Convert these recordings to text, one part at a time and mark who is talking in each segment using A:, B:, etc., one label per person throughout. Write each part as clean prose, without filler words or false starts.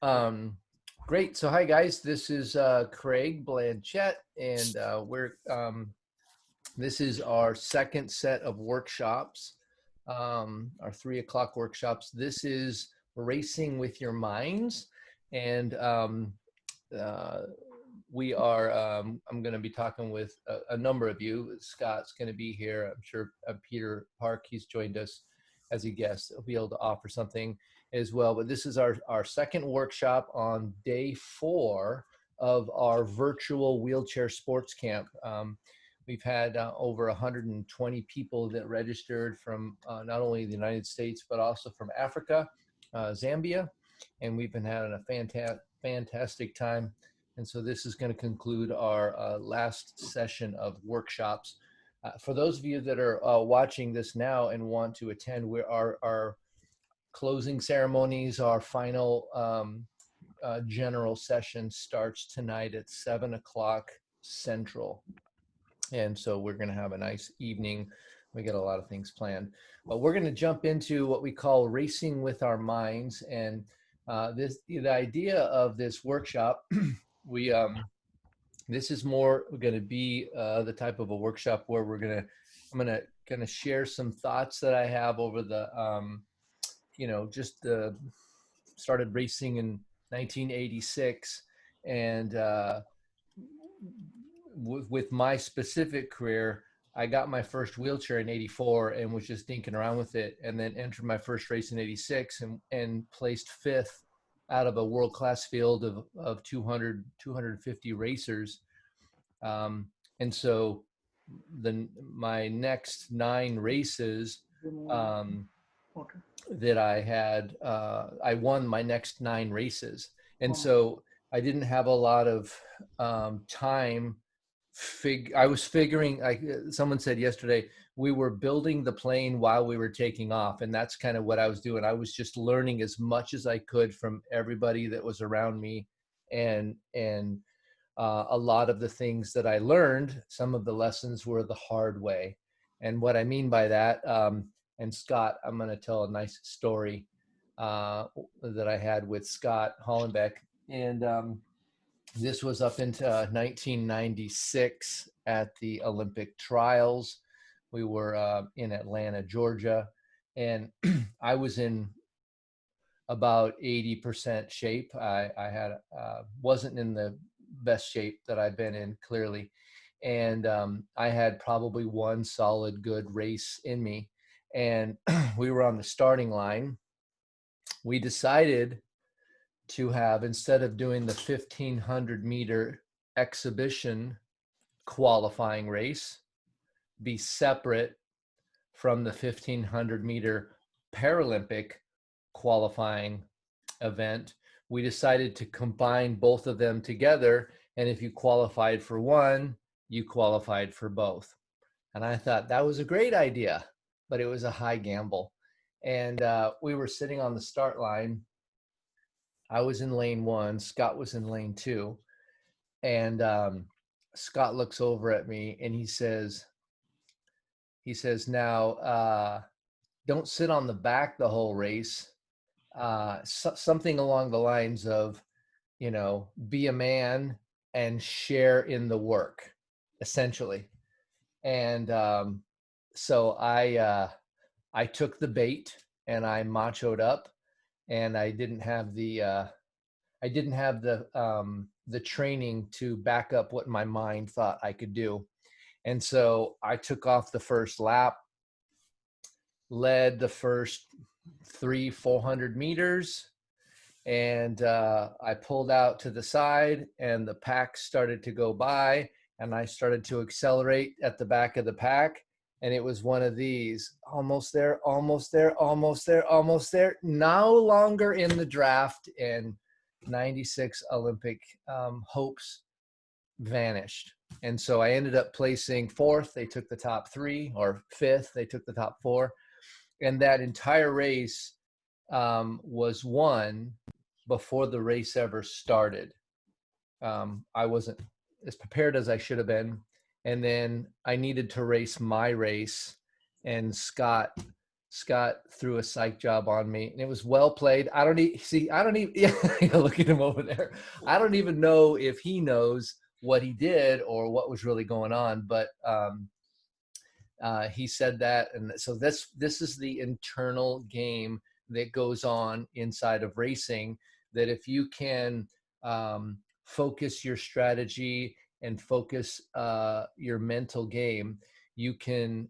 A: Um, Great. So, hi guys. This is Craig Blanchett, and this is our second set of workshops, our 3 o'clock workshops. This is Racing with Your Minds, and uh, we are. I'm going to be talking with a number of you. Scott's going to be here. I'm sure Peter Park. He's joined us as a guest. He'll be able to offer something as well. But this is our second workshop on day 4 of our virtual wheelchair sports camp. We've had over 120 people that registered from not only the United States, but also from Africa, Zambia, and we've been having a fantastic time. And so this is going to conclude our last session of workshops. For those of you that are watching this now and want to attend, our closing ceremonies, our final general session starts tonight at 7 o'clock Central. And so we're going to have a nice evening. We got a lot of things planned, but we're going to jump into what we call racing with our minds. And the idea of this workshop, this is more going to be the type of a workshop where I'm going to share some thoughts that I have over the, just started racing in 1986, and with my specific career, I got my first wheelchair in 84 and was just dinking around with it, and then entered my first race in 86 and placed 5th out of a world-class field of 250 racers. And so my next 9 races that I had, I won my next 9 races. And so I didn't have a lot of time. I was figuring, someone said yesterday, we were building the plane while we were taking off. And that's kind of what I was doing. I was just learning as much as I could from everybody that was around me. And a lot of the things that I learned, some of the lessons were the hard way. And what I mean by that, and Scott, I'm going to tell a nice story that I had with Scott Hollenbeck. And this was up into 1996 at the Olympic trials. We were in Atlanta, Georgia, and I was in about 80% shape. I wasn't in the best shape that I've been in, clearly. And I had probably one solid good race in me. And we were on the starting line. We decided to have, instead of doing the 1,500 meter exhibition qualifying race, be separate from the 1,500 meter Paralympic qualifying event. We decided to combine both of them together. And if you qualified for one, you qualified for both. And I thought that was a great idea, but it was a high gamble. And we were sitting on the start line. I was in lane 1, Scott was in lane 2. And Scott looks over at me and he says, now, don't sit on the back the whole race. Something along the lines of, be a man and share in the work, essentially. And so I took the bait and I machoed up, and I didn't have the training to back up what my mind thought I could do. And so I took off the first lap, led the first 400 meters, and I pulled out to the side, and the pack started to go by, and I started to accelerate at the back of the pack. And it was one of these, almost there, almost there, almost there, almost there, no longer in the draft. And 96 Olympic hopes vanished. And so I ended up placing 4th. They took the top 3, or 5th. They took the top 4. And that entire race was won before the race ever started. I wasn't as prepared as I should have been. And then I needed to race my race. And Scott Scott threw a psych job on me, and it was well played. I don't see. I don't even. Yeah, look at him over there. I don't even know if he knows what he did or what was really going on. But he said that, and so this is the internal game that goes on inside of racing. That if you can focus your strategy and focus your mental game, you can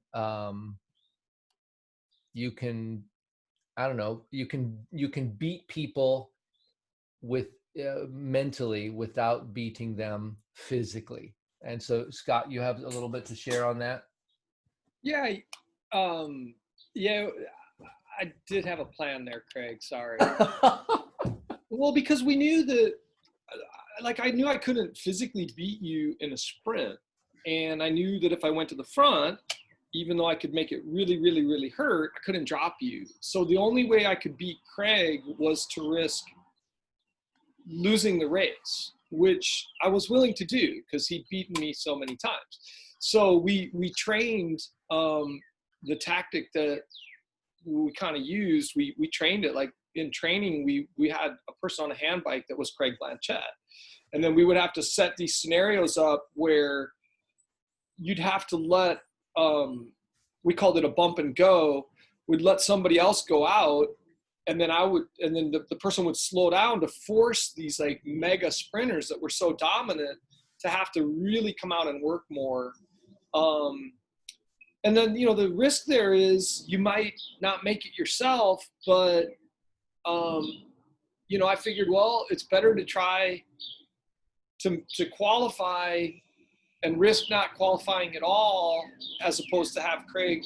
A: I don't know, you can beat people with mentally without beating them physically. And so, Scott, you have a little bit to share on that.
B: Yeah, yeah, I did have a plan there, Craig. Sorry. Well, because we knew that, like, I knew I couldn't physically beat you in a sprint, and I knew that if I went to the front, even though I could make it really, really, really hurt, I couldn't drop you. So the only way I could beat Craig was to risk losing the race, which I was willing to do because he'd beaten me so many times. So we trained the tactic that we kind of used. We trained it like in training. We had a person on a hand bike that was Craig Blanchett, and then we would have to set these scenarios up where you'd have to let we called it a bump and go. We'd let somebody else go out, and then the person would slow down to force these like mega sprinters that were so dominant to have to really come out and work more. And then, the risk there is you might not make it yourself, but, I figured, well, it's better to try to qualify and risk not qualifying at all, as opposed to have Craig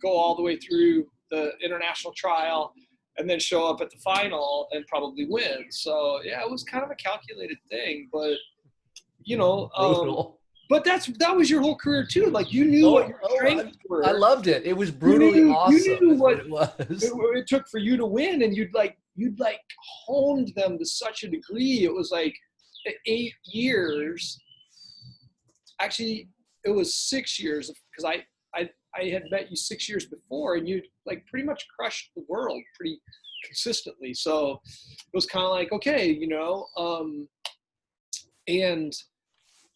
B: go all the way through the international trial and then show up at the final and probably win. So yeah, it was kind of a calculated thing, but but that was your whole career too. Like you knew what your strengths were.
A: I loved it. It was brutally awesome.
B: You knew what it was. It took for you to win, and you'd honed them to such a degree. It was like 8 years. Actually, it was 6 years because I had met you 6 years before, and you'd like pretty much crushed the world pretty consistently. So it was kind of like, okay,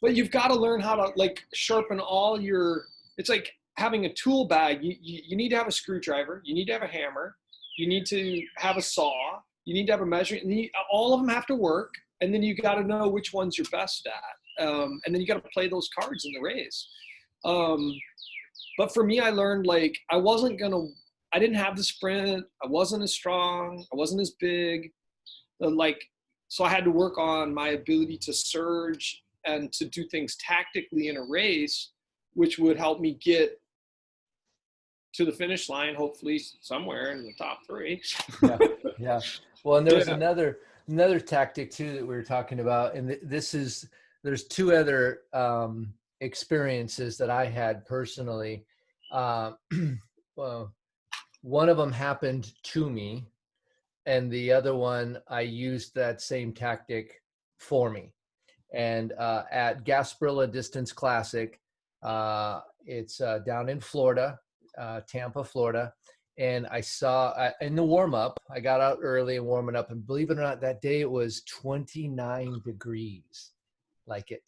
B: but you've got to learn how to like sharpen all your, it's like having a tool bag. You need to have a screwdriver. You need to have a hammer. You need to have a saw. You need to have a measuring. And all of them have to work. And then you got to know which ones you're best at. And then you got to play those cards in the race. But for me, I learned like I didn't have the sprint. I wasn't as strong. I wasn't as big. So I had to work on my ability to surge and to do things tactically in a race, which would help me get to the finish line, hopefully somewhere in the top 3.
A: Yeah. Well, and there's another tactic too that we were talking about, and there's 2 other experiences that I had personally. Well, one of them happened to me, and the other one I used that same tactic for me. And at Gasparilla Distance Classic, it's down in Florida, Tampa, Florida. And I saw in the warm-up, I got out early and warming up, and believe it or not, that day it was 29 degrees, like at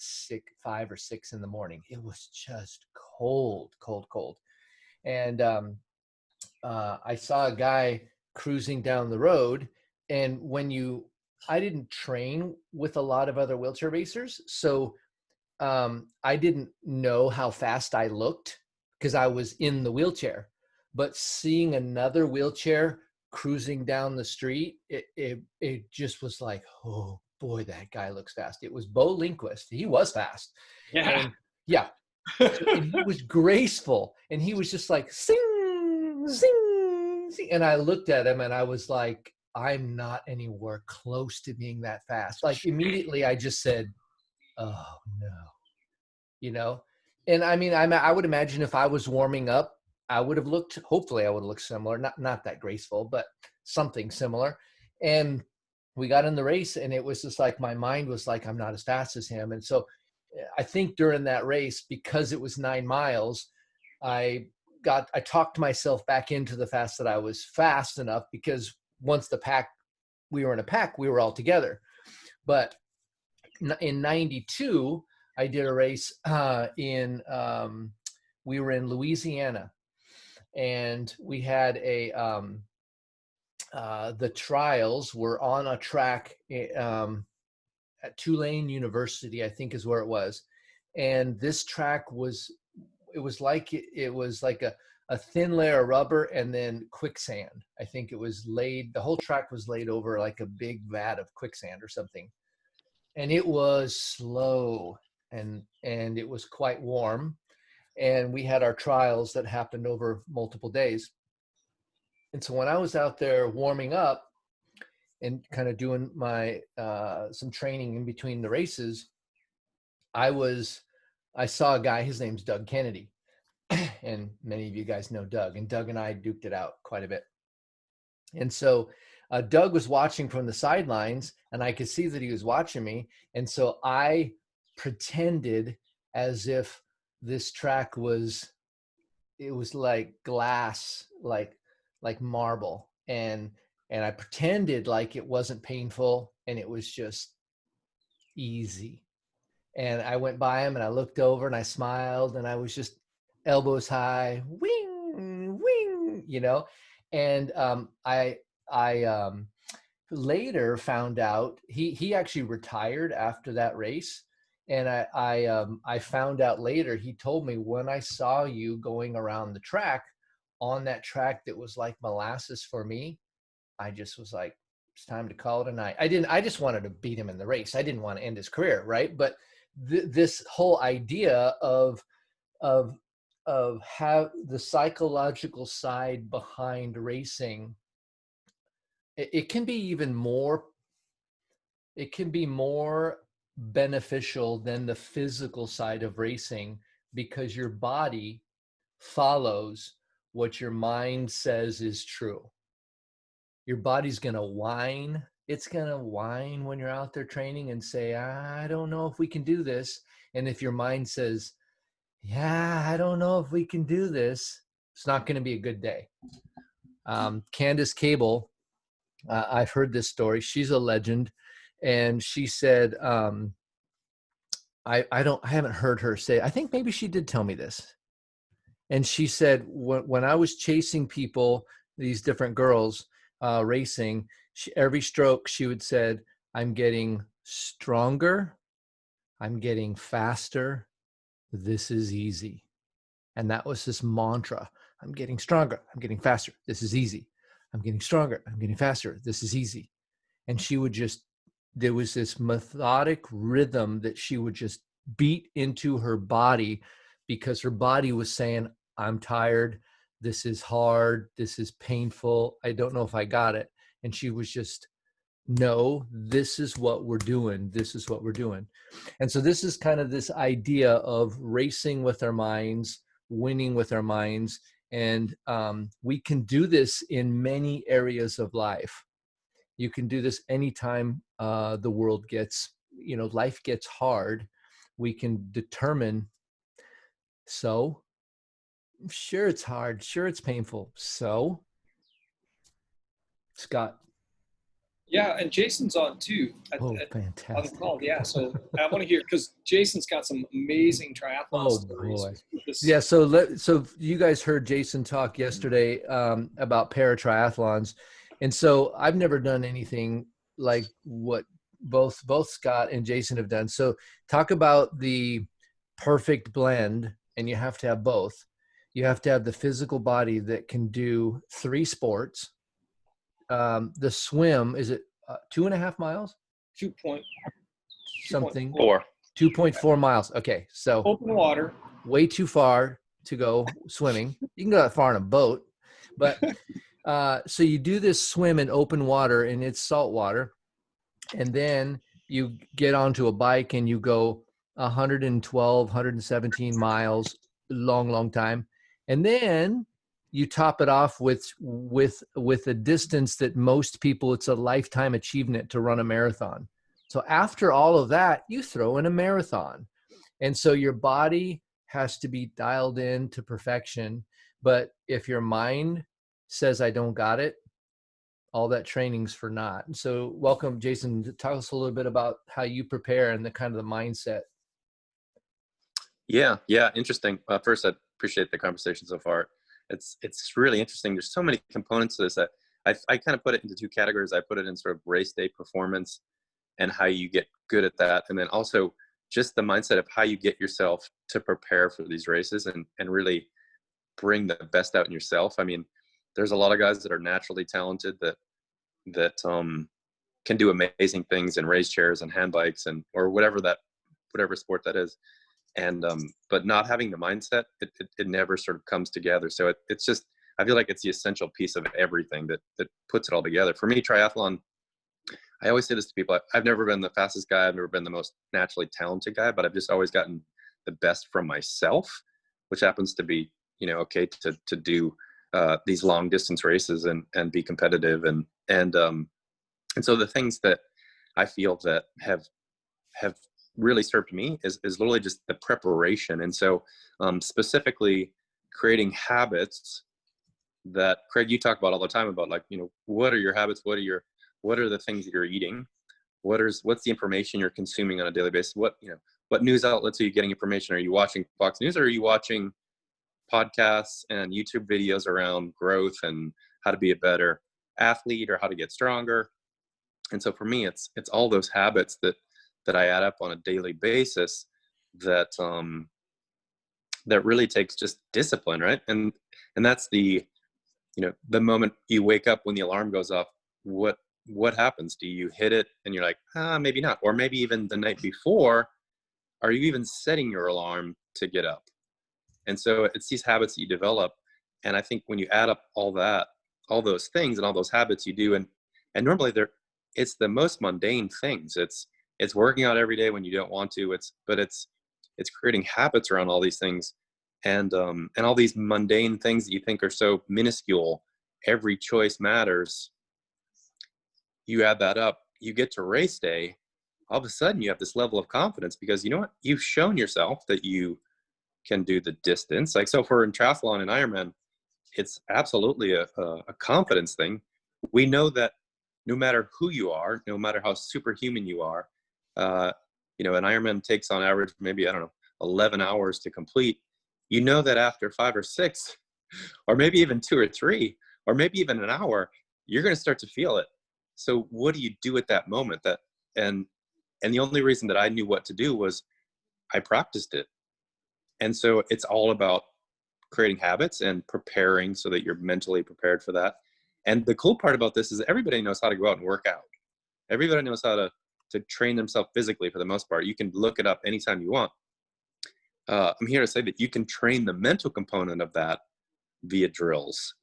A: 5 or 6 in the morning. It was just cold. And I saw a guy cruising down the road, and I didn't train with a lot of other wheelchair racers, so I didn't know how fast I looked because I was in the wheelchair. But seeing another wheelchair cruising down the street, it just was like, oh boy, that guy looks fast. It was Bo Lindquist. He was fast.
B: Yeah.
A: And yeah. And he was graceful, and he was just like, sing, sing, sing. And I looked at him and I was like, I'm not anywhere close to being that fast. Like immediately I just said, oh no, and I mean, I would imagine if I was warming up, hopefully I would have looked similar, not that graceful, but something similar. And we got in the race, and it was just like, my mind was like, I'm not as fast as him. And so I think during that race, because it was 9 miles, I I talked myself back into the fast that I was fast enough, because once we were in a pack, we were all together. But in 92, I did a race we were in Louisiana, and we had the trials were on a track at Tulane University, I think is where it was. And this track was like a thin layer of rubber and then quicksand. I think the whole track was laid over like a big vat of quicksand or something. And it was slow, and it was quite warm. And we had our trials that happened over multiple days. And so when I was out there warming up and kind of doing my some training in between the races, I saw a guy, his name's Doug Kennedy. And many of you guys know Doug, and Doug and I duked it out quite a bit. And so Doug was watching from the sidelines, and I could see that he was watching me. And so I pretended as if this track was like glass, like marble. And I pretended like it wasn't painful, and it was just easy. And I went by him, and I looked over, and I smiled, and I was just elbows high, wing, wing, And I later found out he actually retired after that race. And I found out later, he told me, when I saw you going around the track, on that track that was like molasses for me, I just was like, it's time to call it a night. I just wanted to beat him in the race. I didn't want to end his career, right? But this whole idea of how the psychological side behind racing, it can be more beneficial than the physical side of racing, because your body follows what your mind says is true. Your body's going to whine. It's going to whine when you're out there training and say, I don't know if we can do this. And if your mind says, yeah, I don't know if we can do this, it's not going to be a good day. Candace Cable, I've heard this story. She's a legend. And she said, I haven't heard her say, I think maybe she did tell me this. And she said, when I was chasing people, these different girls racing, every stroke she would said, I'm getting stronger. I'm getting faster. This is easy. And that was this mantra. I'm getting stronger. I'm getting faster. This is easy. I'm getting stronger. I'm getting faster. This is easy. And she would there was this methodic rhythm that she would just beat into her body, because her body was saying, I'm tired. This is hard. This is painful. I don't know if I got it. And she was just, no, this is what we're doing. This is what we're doing. And so this is kind of this idea of racing with our minds, winning with our minds. And we can do this in many areas of life. You can do this anytime the world gets, life gets hard. We can determine, so sure it's hard, sure it's painful. So, Scott.
B: Yeah, and Jason's on too.
A: Fantastic.
B: On the call, yeah. So I want to hear, because Jason's got some amazing triathlon stories.
A: Boy. Yeah, so you guys heard Jason talk yesterday about paratriathlons. And so I've never done anything like what both Scott and Jason have done. So talk about the perfect blend, and you have to have both. You have to have the physical body that can do 3 sports. The swim, is it 2.5 miles?
B: 2 point
A: something.
C: 4.
A: 2.4 miles. Okay, so
B: open water.
A: Way too far to go swimming. You can go that far in a boat, but so you do this swim in open water, and it's salt water, and then you get onto a bike and you go 112, 117 miles, long time, and then you top it off with a distance that most people, it's a lifetime achievement to run a marathon. So after all of that, you throw in a marathon, and so your body has to be dialed in to perfection. But if your mind says, I don't got it, all that training's for naught. So welcome, Jason. Tell us a little bit about how you prepare and the kind of the mindset.
C: Yeah, interesting. First, I appreciate the conversation so far. It's really interesting. There's so many components to this that I kind of put it into two categories. I put it in sort of race day performance and how you get good at that, and then also just the mindset of how you get yourself to prepare for these races and really bring the best out in yourself. I mean, there's a lot of guys that are naturally talented that can do amazing things in race chairs and hand bikes and or whatever sport that is. And but not having the mindset, it never sort of comes together. So it's just, I feel like it's the essential piece of everything that puts it all together. For me, triathlon, I always say this to people, I've never been the fastest guy, I've never been the most naturally talented guy, but I've just always gotten the best from myself, which happens to be, okay to do these long distance races and be competitive and so the things that I feel that have really served me is literally just the preparation. And so specifically creating habits that, Craig, you talk about all the time about, like, what are your habits? What are the things that you're eating? What's the information you're consuming on a daily basis? What news outlets are you getting information? Are you watching Fox News, or are you watching podcasts and YouTube videos around growth and how to be a better athlete or how to get stronger? And so for me, it's all those habits that I add up on a daily basis that that really takes just discipline, right? And that's the moment you wake up when the alarm goes off. What happens? Do you hit it and you're like, maybe not, or maybe even the night before, are you even setting your alarm to get up? And so it's these habits that you develop, and I think when you add up all those things and all those habits you do, and normally it's the most mundane things. It's working out every day when you don't want to. It's creating habits around all these things, and all these mundane things that you think are so minuscule. Every choice matters. You add that up, you get to race day, all of a sudden you have this level of confidence because you know what? You've shown yourself that you can do the distance. Like, so for in triathlon and Ironman, it's absolutely a confidence thing. We know that no matter who you are, no matter how superhuman you are, an Ironman takes on average, maybe, 11 hours to complete. You know that after 5 or 6, or maybe even 2 or 3, or maybe even an hour, you're going to start to feel it. So what do you do at that moment? And the only reason that I knew what to do was I practiced it. And so it's all about creating habits and preparing so that you're mentally prepared for that. And the cool part about this is everybody knows how to go out and work out. Everybody knows how to train themselves physically for the most part. You can look it up anytime you want. I'm here to say that you can train the mental component of that via drills.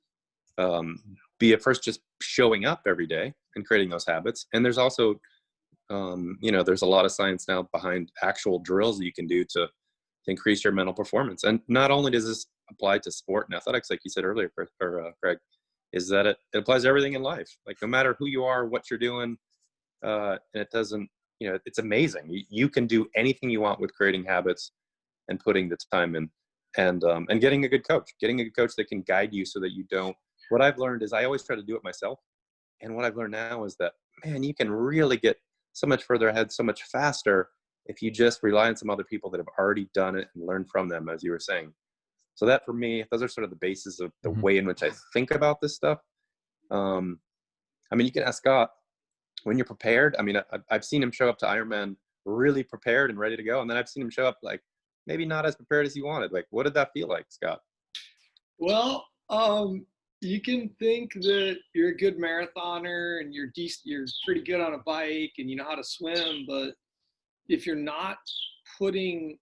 C: Be it first just showing up every day and creating those habits. And there's also, there's a lot of science now behind actual drills that you can do to increase your mental performance. And not only does this apply to sport and athletics, like you said earlier, Craig, is that it applies to everything in life. Like, no matter who you are, what you're doing, and it doesn't, it's amazing. You can do anything you want with creating habits and putting the time in, and getting a good coach that can guide you so that you don't. What I've learned is I always try to do it myself. And what I've learned now is that, man, you can really get so much further ahead, so much faster if you just rely on some other people that have already done it and learn from them, as you were saying. So that, for me, those are sort of the basis of the way in which I think about this stuff. You can ask Scott, when you're prepared. I've seen him show up to Ironman really prepared and ready to go. And then I've seen him show up like maybe not as prepared as he wanted. Like, what did that feel like, Scott?
B: Well, you can think that you're a good marathoner and you're pretty good on a bike and you know how to swim, but if you're not putting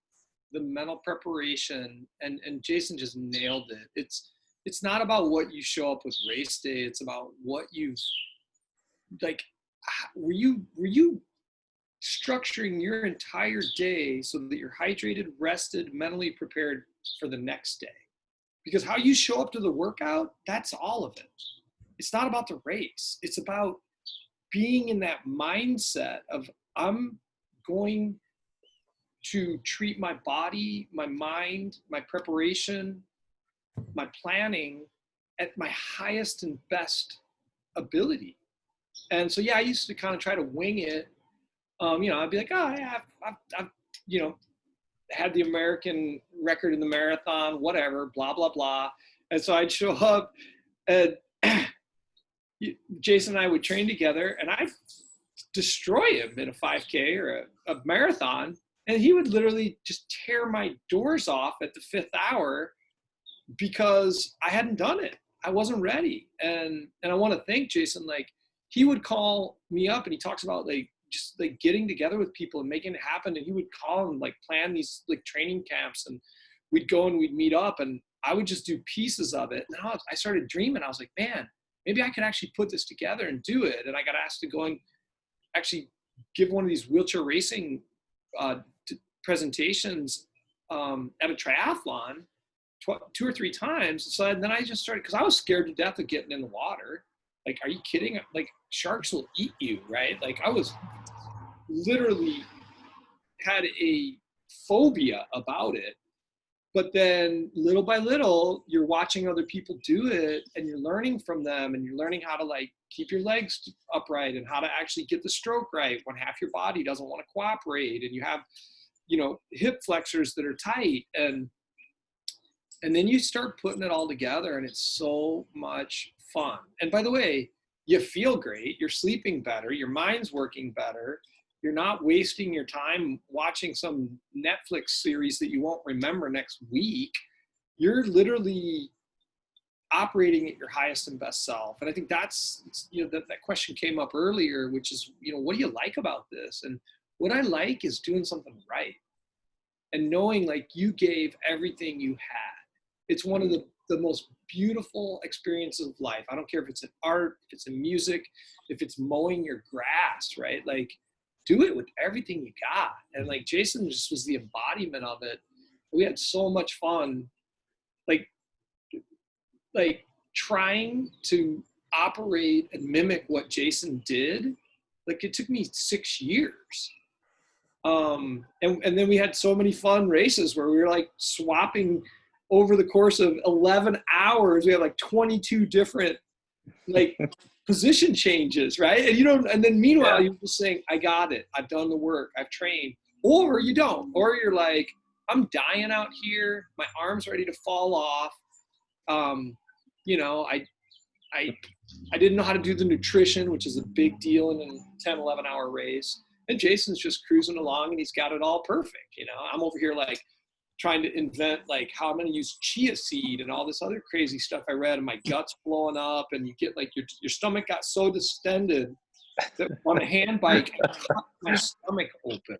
B: the mental preparation, and Jason just nailed it. It's not about what you show up with race day. It's about what you've, like, were you structuring your entire day so that you're hydrated, rested, mentally prepared for the next day? Because how you show up to the workout, that's all of it. It's not about the race. It's about being in that mindset of, I'm going to treat my body, my mind, my preparation my planning at my highest and best ability. And so, yeah, I used to kind of try to wing it. I'd be like, oh, yeah, I've had the American record in the marathon, whatever, blah, blah, blah. And so I'd show up and Jason and I would train together and I'd destroy him in a 5K or a marathon. And he would literally just tear my doors off at the 5th hour because I hadn't done it. I wasn't ready. And I want to thank Jason. Like, he would call me up and he talks about just getting together with people and making it happen. And he would call and plan these training camps, and we'd go and we'd meet up and I would just do pieces of it. And I started dreaming. I was like, man, maybe I could actually put this together and do it. And I got asked to go and actually give one of these wheelchair racing presentations at a triathlon 2 or 3 times. So then I just started, because I was scared to death of getting in the water. Like, are you kidding? Like, sharks will eat you, right? Like, I was literally had a phobia about it. But then little by little, you're watching other people do it and you're learning from them, and you're learning how to keep your legs upright and how to actually get the stroke right when half your body doesn't want to cooperate, and you have, hip flexors that are tight, and then you start putting it all together, and it's so much fun. And by the way, you feel great, you're sleeping better, your mind's working better. You're not wasting your time watching some Netflix series that you won't remember next week. You're literally operating at your highest and best self. And I think that's, that question came up earlier, which is, what do you like about this? And what I like is doing something right and knowing you gave everything you had. It's one of the most beautiful experiences of life. I don't care if it's in art, if it's in music, if it's mowing your grass, right? Do it with everything you got. And Jason just was the embodiment of it. We had so much fun, trying to operate and mimic what Jason did. It took me 6 years. And then we had so many fun races where we were swapping over the course of 11 hours. We had 22 different position changes, right? And and then meanwhile, you're just saying, I got it. I've done the work. I've trained. Or you don't. Or you're I'm dying out here. My arm's ready to fall off. I didn't know how to do the nutrition, which is a big deal in a 10, 11 hour race. And Jason's just cruising along and he's got it all perfect. I'm over here trying to invent how I'm going to use chia seed and all this other crazy stuff I read, and my gut's blowing up, and you get your stomach got so distended that on a hand bike I cut my stomach open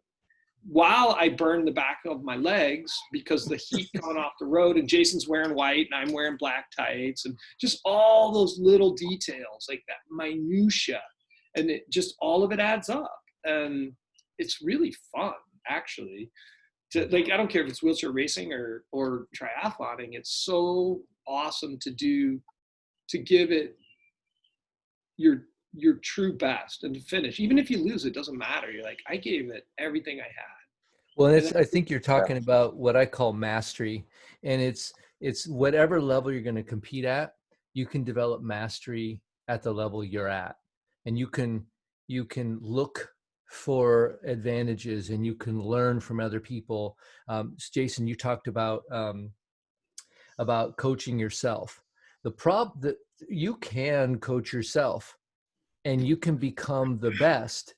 B: while I burned the back of my legs because the heat coming off the road, and Jason's wearing white and I'm wearing black tights, and just all those little details, that minutia, and it just, all of it adds up. And it's really fun, actually. I don't care if it's wheelchair racing or triathloning. It's so awesome to give it your true best and to finish. Even if you lose, it doesn't matter. You're I gave it everything I had.
A: Well, I think you're talking about what I call mastery, and it's whatever level you're going to compete at, you can develop mastery at the level you're at, and you can look for advantages and you can learn from other people. Jason, you talked about coaching yourself. The problem that you can coach yourself and you can become the best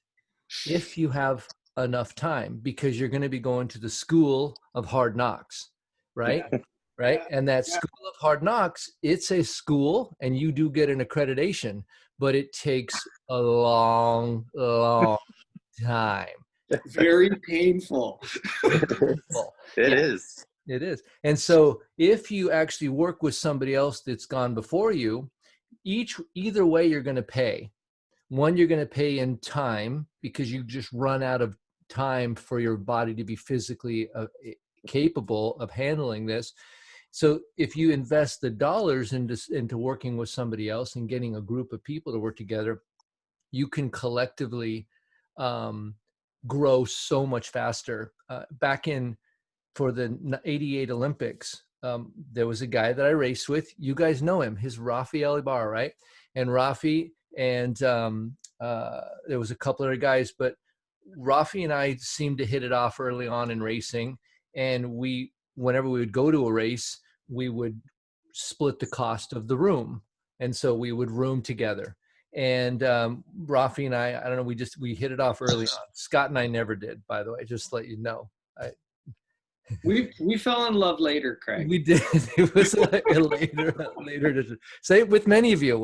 A: if you have enough time, because you're going to be going to the school of hard knocks, right?
B: Yeah.
A: Right. Yeah. And that school of hard knocks, it's a school and you do get an accreditation, but it takes a long time.
B: Very painful.
C: It is.
A: It is. And so if you actually work with somebody else that's gone before you, either way you're going to pay. One, you're going to pay in time because you just run out of time for your body to be physically capable of handling this. So if you invest the dollars into working with somebody else and getting a group of people to work together, you can collectively grow so much faster. Back for the 88 Olympics, there was a guy that I raced with. You guys know him. His Rafi Alibar, right? And Rafi and there was a couple other guys, but Rafi and I seemed to hit it off early on in racing. And whenever we would go to a race, we would split the cost of the room. And so we would room together. And Rafi and I don't know, we hit it off early on. Scott and I never did, by the way, just to let you know.
B: We fell in love later, Craig.
A: We did. It was like a later. Same with many of you.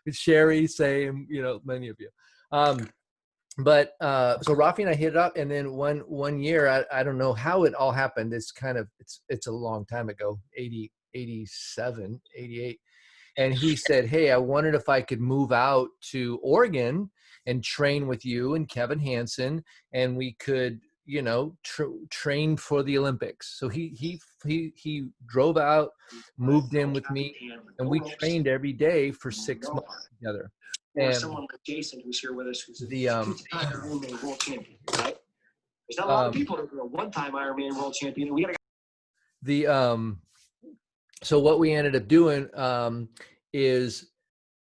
A: With Sherry, same, many of you. But so Rafi and I hit it up, and then one year, I don't know how it all happened. It's a long time ago, 87, 88. And he said, hey, I wondered if I could move out to Oregon and train with you and Kevin Hansen, and we could, train for the Olympics. So he drove out, moved in with me, and we trained every day for 6 months together. And
D: someone like Jason, who's here with us, who's
A: the
D: two-time Ironman world champion, right? There's not a lot of people who are a one-time Ironman world champion. We gotta.
A: So what we ended up doing is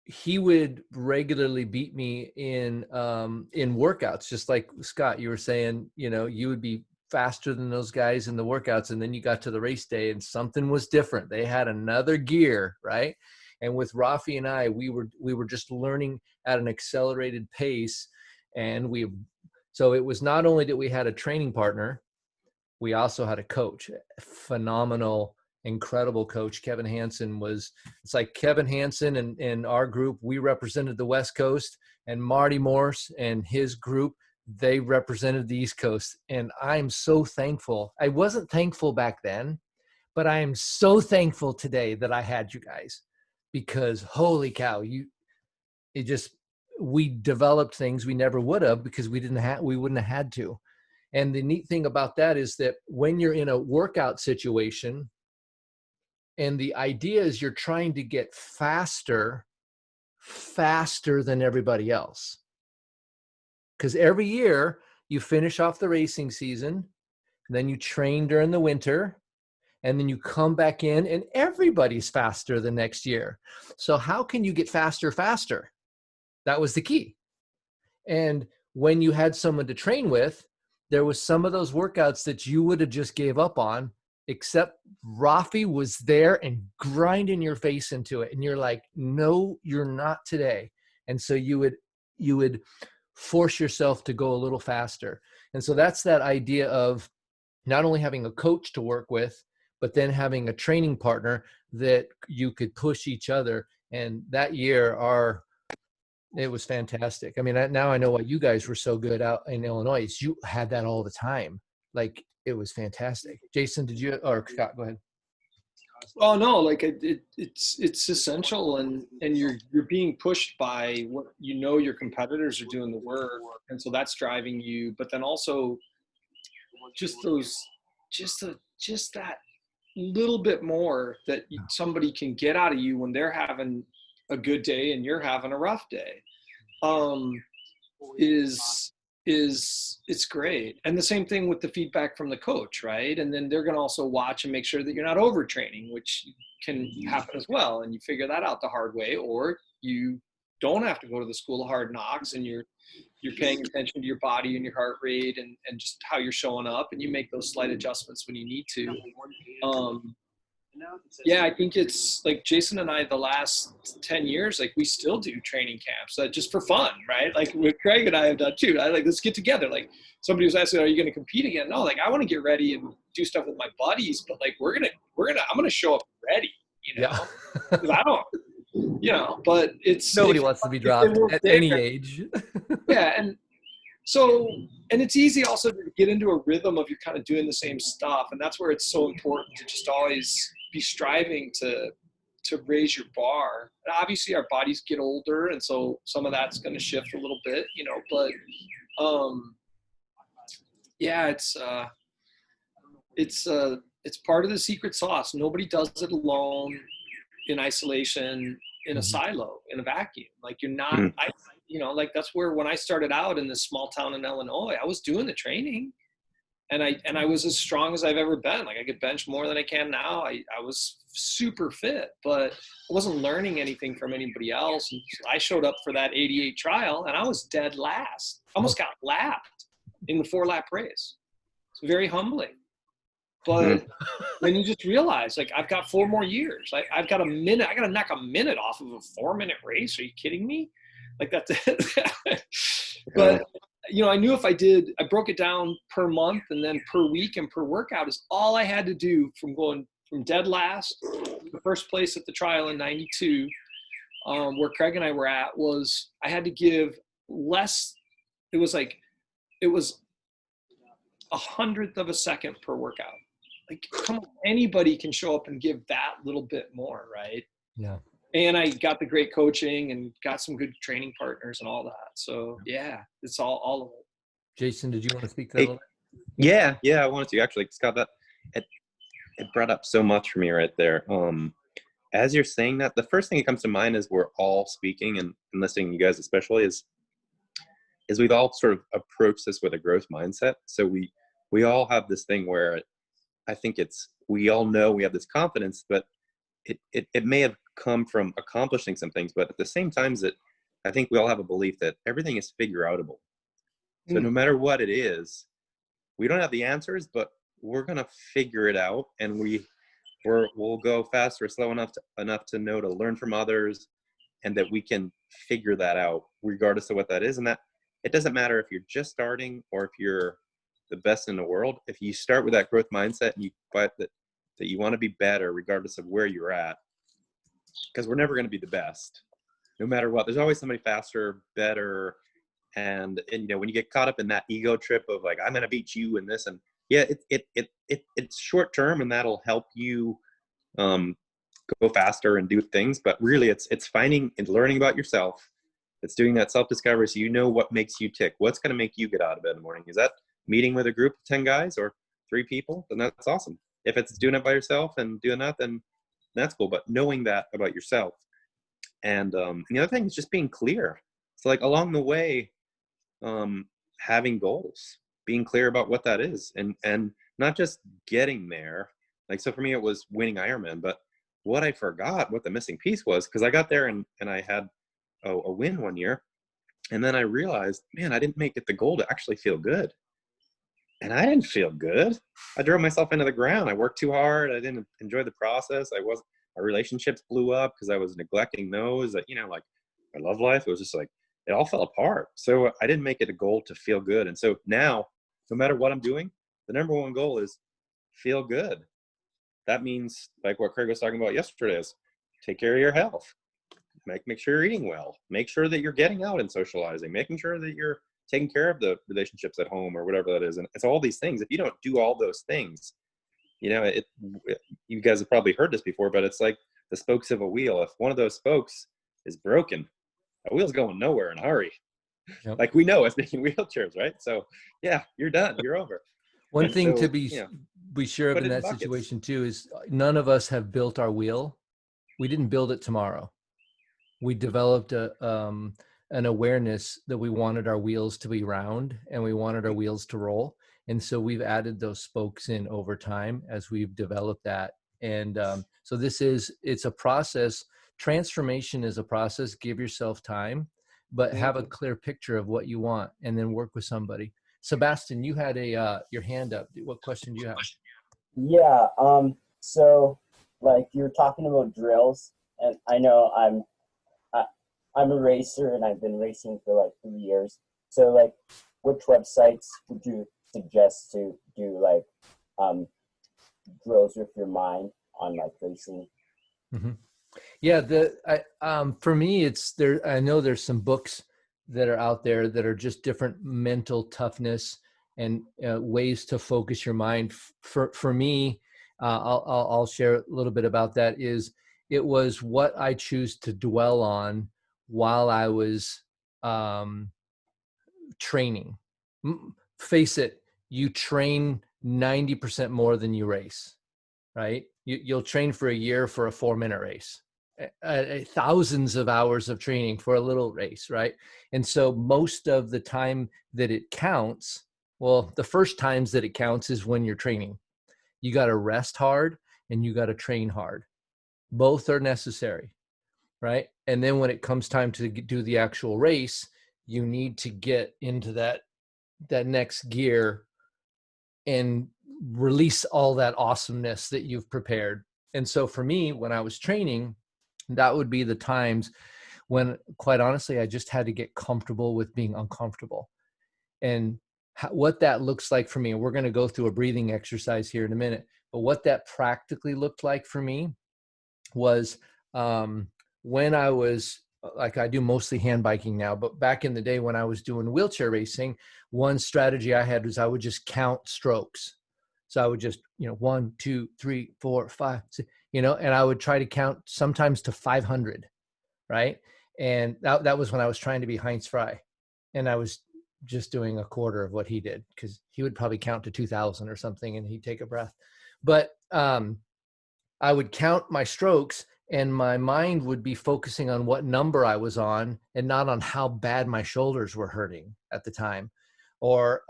A: he would regularly beat me in workouts, just like Scott, you were saying, you would be faster than those guys in the workouts, and then you got to the race day and something was different. They had another gear, right? And with Rafi and I, we were just learning at an accelerated pace, and so it was not only that we had a training partner, we also had a coach, phenomenal, incredible coach. Kevin Hansen it's like Kevin Hansen and our group, we represented the West Coast, and Marty Morse and his group, they represented the East Coast. And I'm so thankful. I wasn't thankful back then, but I am so thankful today that I had you guys, because holy cow, we developed things we never would have, because we wouldn't have had to. And the neat thing about that is that when you're in a workout situation, and the idea is you're trying to get faster than everybody else. Because every year you finish off the racing season, then you train during the winter, and then you come back in and everybody's faster the next year. So how can you get faster? That was the key. And when you had someone to train with, there was some of those workouts that you would have just gave up on, except Rafi was there and grinding your face into it. And you're like, no, you're not today. And so you would force yourself to go a little faster. And so that's that idea of not only having a coach to work with, but then having a training partner that you could push each other. And that year, it was fantastic. I mean, now I know why you guys were so good out in Illinois. You had that all the time. Like, it was fantastic. Jason, or Scott, go ahead.
B: Oh no, like it's essential, and you're being pushed by what your competitors are doing the work, and so that's driving you. But then also just that little bit more that somebody can get out of you when they're having a good day and you're having a rough day, it's great. And the same thing with the feedback from the coach, right? And then they're going to also watch and make sure that you're not overtraining, which can happen as well. And you figure that out the hard way, or you don't have to go to the school of hard knocks, and you're paying attention to your body and your heart rate and just how you're showing up, and you make those slight adjustments when you need to. Yeah, I think it's like Jason and I, the last 10 years, like we still do training camps just for fun, right? Like what Craig and I have done too. Let's get together. Like somebody was asking, are you going to compete again? No, like I want to get ready and do stuff with my buddies, but like I'm going to show up ready,
A: Yeah.
B: Cause I don't, but
A: nobody wants to be dropped at any age.
B: Yeah. And it's easy also to get into a rhythm of you're kind of doing the same stuff. And that's where it's so important to just always be striving to raise your bar. And obviously our bodies get older, and so some of that's going to shift a little bit, but yeah, it's part of the secret sauce. Nobody does it alone, in isolation, in a silo, in a vacuum. Like you're not, like that's where when I started out in this small town in Illinois, I was doing the training, And I was as strong as I've ever been. Like I could bench more than I can now. I was super fit, but I wasn't learning anything from anybody else. And so I showed up for that 88 trial and I was dead last. Almost got lapped in the 4-lap race. It's very humbling. But then you just realize, like, I've got 4 more years. Like, I've got a minute. I got to knock a minute off of a 4-minute race. Are you kidding me? Like, that's it. But, you know, I knew if I broke it down per month and then per week and per workout is all I had to do from going from dead last to first place at the trial in 92, where Craig and I were at, was I had to give less. It was 1/100th of a second per workout. Like, come on, anybody can show up and give that little bit more, right?
A: Yeah.
B: And I got the great coaching and got some good training partners and all that. So yeah, it's all of it.
A: Jason, did you want to speak to that a little
C: bit? Yeah, I wanted to actually, Scott. That it brought up so much for me right there. As you're saying that, the first thing that comes to mind is we're all speaking and listening to you guys, especially is we've all sort of approached this with a growth mindset. So we all have this thing where I think we all know we have this confidence, but it may have come from accomplishing some things, but at the same time, I think we all have a belief that everything is figure outable. So no matter what it is, we don't have the answers, but we're gonna figure it out, and we'll go fast or slow enough to know to learn from others, and that we can figure that out regardless of what that is. And that it doesn't matter if you're just starting or if you're the best in the world. If you start with that growth mindset and you find that you want to be better regardless of where you're at, because we're never going to be the best no matter what. There's always somebody faster, better, and you know, when you get caught up in that ego trip of like, I'm going to beat you in this, and yeah, it's short term, and that'll help you go faster and do things, but really it's finding and learning about yourself. It's doing that self-discovery, so you know what makes you tick. What's going to make you get out of bed in the morning? Is that meeting with a group of 10 guys or 3 people? Then that's awesome. If it's doing it by yourself and doing that, then that's cool. But knowing that about yourself. And the other thing is just being clear. So like along the way, having goals, being clear about what that is, and not just getting there. Like, so for me, it was winning Ironman, but what I forgot, what the missing piece was, because I got there and I had a win one year, and then I realized, man, I didn't make it the goal to actually feel good. And I didn't feel good. I drove myself into the ground. I worked too hard. I didn't enjoy the process. My relationships blew up because I was neglecting those. You know, like my love life, it was just like, it all fell apart. So I didn't make it a goal to feel good. And so now, no matter what I'm doing, the number one goal is feel good. That means, like what Craig was talking about yesterday, is take care of your health. Make sure you're eating well. Make sure that you're getting out and socializing. Making sure that you're taking care of the relationships at home or whatever that is. And it's all these things. If you don't do all those things, you know, you guys have probably heard this before, but it's like the spokes of a wheel. If one of those spokes is broken, a wheel's going nowhere in a hurry. Yep. Like we know as being wheelchairs, right? So yeah, you're done. You're over.
A: One thing to be sure of in that situation too is none of us have built our wheel. We didn't build it tomorrow. We developed an awareness that we wanted our wheels to be round and we wanted our wheels to roll. And so we've added those spokes in over time as we've developed that. And so it's a process. Transformation is a process. Give yourself time, but have a clear picture of what you want and then work with somebody. Sebastian, you had your hand up. What question do you have?
E: Yeah. So like you're talking about drills, and I know I'm a racer and I've been racing for like 3 years. So like, which websites would you suggest to do like drills with your mind on like racing?
A: Mm-hmm. Yeah. For me, I know there's some books that are out there that are just different mental toughness and ways to focus your mind. For me, I'll share a little bit about that. It was what I choose to dwell on while I was training. Face it, you train 90% more than you race, right? You'll train for a year for a 4-minute race. Thousands of hours of training for a little race, right? And so most of the time that it counts, Well, the first times that it counts is when you're training. You got to rest hard and you got to train hard. Both are necessary, right? And then when it comes time to do the actual race, you need to get into that next gear and release all that awesomeness that you've prepared. And so for me, when I was training, that would be the times when, quite honestly, I just had to get comfortable with being uncomfortable. And what that looks like for me, and we're going to go through a breathing exercise here in a minute, but what that practically looked like for me was when I was, like, I do mostly hand biking now, but back in the day when I was doing wheelchair racing, one strategy I had was I would just count strokes. So I would just, 1, 2, 3, 4, 5, 6, and I would try to count sometimes to 500, right? And that was when I was trying to be Heinz Fry. And I was just doing a quarter of what he did, because he would probably count to 2,000 or something and he'd take a breath. But I would count my strokes and my mind would be focusing on what number I was on and not on how bad my shoulders were hurting at the time. Or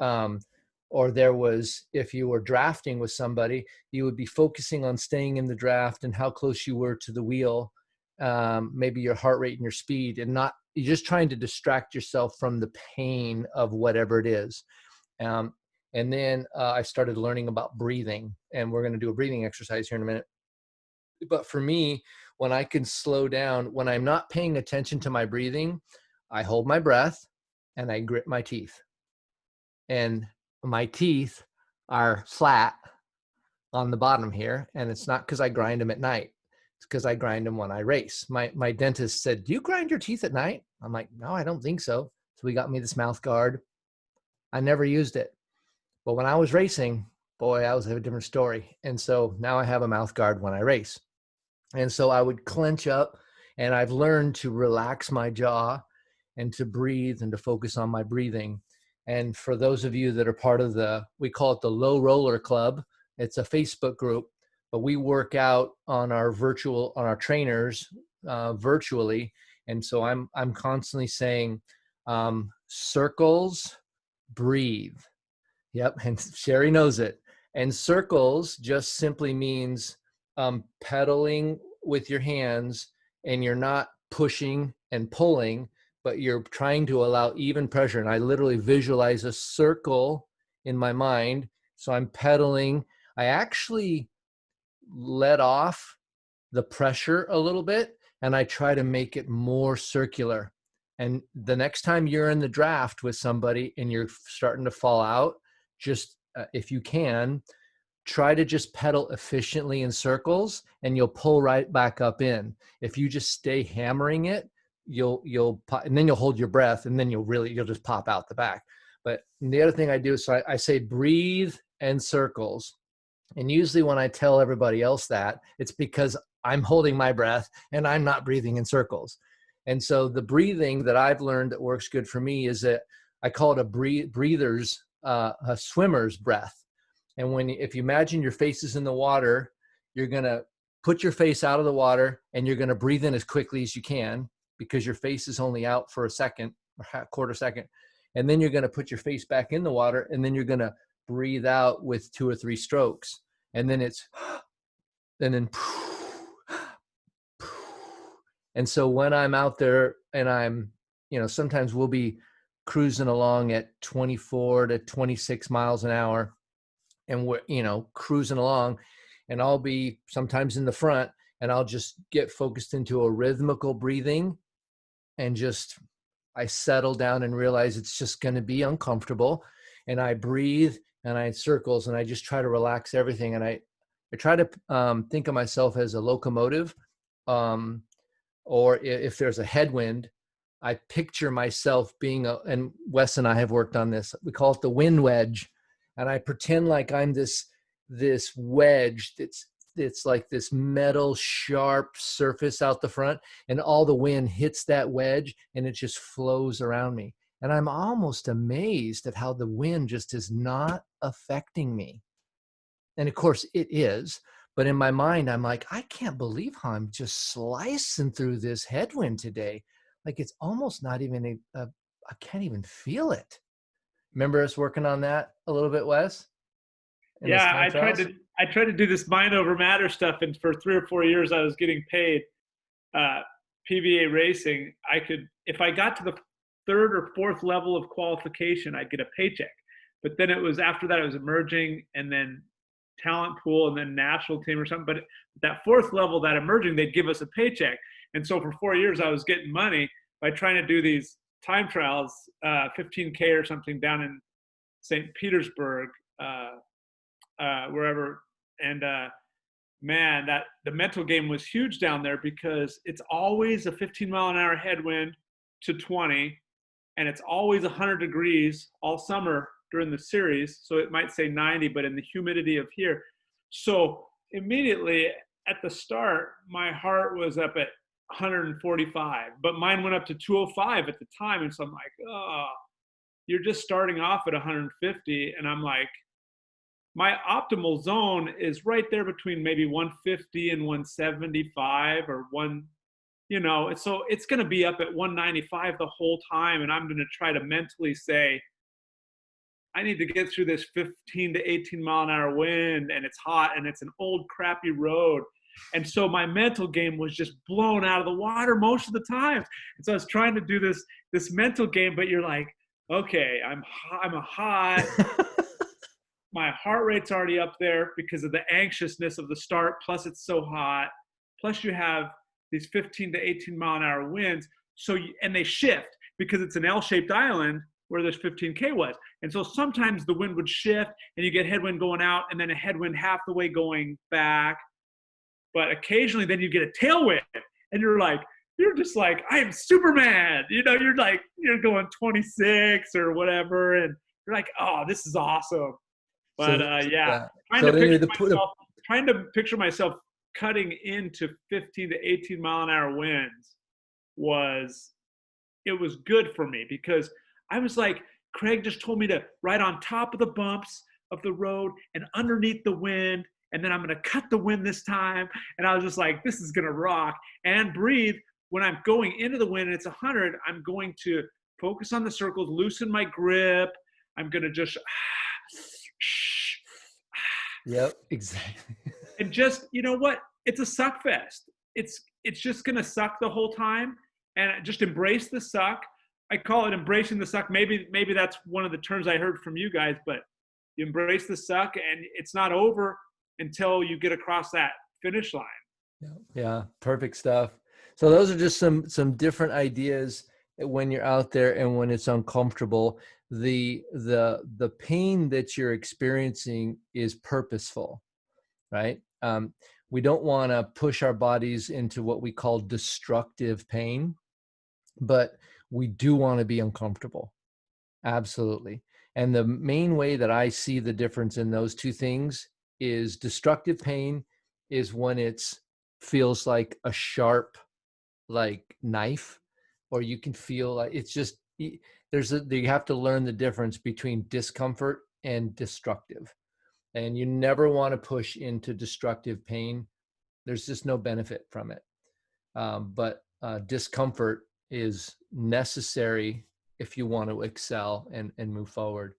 A: there was, if you were drafting with somebody, you would be focusing on staying in the draft and how close you were to the wheel, maybe your heart rate and your speed, and you're just trying to distract yourself from the pain of whatever it is. And then I started learning about breathing, and we're going to do a breathing exercise here in a minute. But for me, when I can slow down, when I'm not paying attention to my breathing, I hold my breath and I grit my teeth. And my teeth are flat on the bottom here. And it's not because I grind them at night. It's because I grind them when I race. My dentist said, "Do you grind your teeth at night?" I'm like, "No, I don't think so." So he got me this mouth guard. I never used it. But when I was racing, boy, that was a different story. And so now I have a mouth guard when I race. And so I would clench up, and I've learned to relax my jaw and to breathe and to focus on my breathing. And for those of you that are part of we call it the Low Roller Club. It's a Facebook group, but we work out on our trainers virtually. And so I'm constantly saying, circles, breathe. Yep. And Sherry knows it. And circles just simply means pedaling with your hands, and you're not pushing and pulling, but you're trying to allow even pressure. And I literally visualize a circle in my mind. So I'm pedaling. I actually let off the pressure a little bit, and I try to make it more circular. And the next time you're in the draft with somebody and you're starting to fall out, just if you can, try to just pedal efficiently in circles, and you'll pull right back up in. If you just stay hammering it, and then you'll hold your breath, and then you'll just pop out the back. But the other thing I do is I say breathe and circles. And usually when I tell everybody else that, it's because I'm holding my breath and I'm not breathing in circles. And so the breathing that I've learned that works good for me is that I call it a swimmer's breath. And if you imagine your face is in the water, you're going to put your face out of the water and you're going to breathe in as quickly as you can, because your face is only out for a second or a quarter second. And then you're going to put your face back in the water, and then you're going to breathe out with 2 or 3 strokes. And then then and so when I'm out there and I'm, sometimes we'll be cruising along at 24 to 26 miles an hour, and we're, cruising along, and I'll be sometimes in the front, and I'll just get focused into a rhythmical breathing, and I settle down and realize it's just going to be uncomfortable, and I breathe and I circles, and I just try to relax everything. And I try to think of myself as a locomotive, or if there's a headwind, I picture myself being and Wes and I have worked on this. We call it the wind wedge. And I pretend like I'm this wedge that's like this metal sharp surface out the front, and all the wind hits that wedge and it just flows around me. And I'm almost amazed at how the wind just is not affecting me. And of course it is, but in my mind, I'm like, I can't believe how I'm just slicing through this headwind today. Like, it's almost not even I can't even feel it. Remember us working on that a little bit, Wes?
F: Yeah, I tried to do this mind over matter stuff, and for 3 or 4 years I was getting paid PBA racing. I could, if I got to the 3rd or 4th level of qualification, I'd get a paycheck. But then it was after that, it was emerging, and then talent pool, and then national team or something. But that 4th level, that emerging, they'd give us a paycheck. And so for 4 years, I was getting money by trying to do these time trials, 15K or something down in St. Petersburg, wherever. And man, that the mental game was huge down there, because it's always a 15-mile-an-hour headwind to 20, and it's always 100 degrees all summer during the series. So it might say 90, but in the humidity of here. So immediately at the start, my heart was up at 145, but mine went up to 205 at the time. And so I'm like, oh, you're just starting off at 150. And I'm like, my optimal zone is right there between maybe 150 and 175 or so it's going to be up at 195 the whole time. And I'm going to try to mentally say, I need to get through this 15 to 18 mile an hour wind, and it's hot, and it's an old crappy road. And so my mental game was just blown out of the water most of the time. And so I was trying to do this mental game, but you're like, okay, I'm hot. My heart rate's already up there because of the anxiousness of the start. Plus it's so hot. Plus you have these 15 to 18 mile an hour winds. And they shift because it's an L-shaped island where this 15K was. And so sometimes the wind would shift and you get headwind going out, and then a headwind half the way going back. But occasionally then you get a tailwind, and you're just like, I am Superman. You're going 26 or whatever. And you're like, oh, this is awesome. But trying to picture myself cutting into 15 to 18 mile an hour winds was good for me, because I was like, Craig just told me to ride on top of the bumps of the road and underneath the wind, and then I'm going to cut the wind this time. And I was just like, this is going to rock, and breathe. When I'm going into the wind and it's 100, I'm going to focus on the circles, loosen my grip. I'm going to just,
A: yep, exactly.
F: And just, you know what? It's a suck fest. It's just going to suck the whole time, and just embrace the suck. I call it embracing the suck. Maybe that's one of the terms I heard from you guys, but you embrace the suck, and it's not over until you get across that finish line.
A: Yeah, perfect stuff. So those are just some different ideas when you're out there and when it's uncomfortable. The pain that you're experiencing is purposeful, right? We don't want to push our bodies into what we call destructive pain, but we do want to be uncomfortable. Absolutely. And the main way that I see the difference in those two things is destructive pain is when it's feels like a sharp, like knife, or you can feel like it's just, you have to learn the difference between discomfort and destructive. And you never want to push into destructive pain. There's just no benefit from it. But discomfort is necessary if you want to excel and move forward.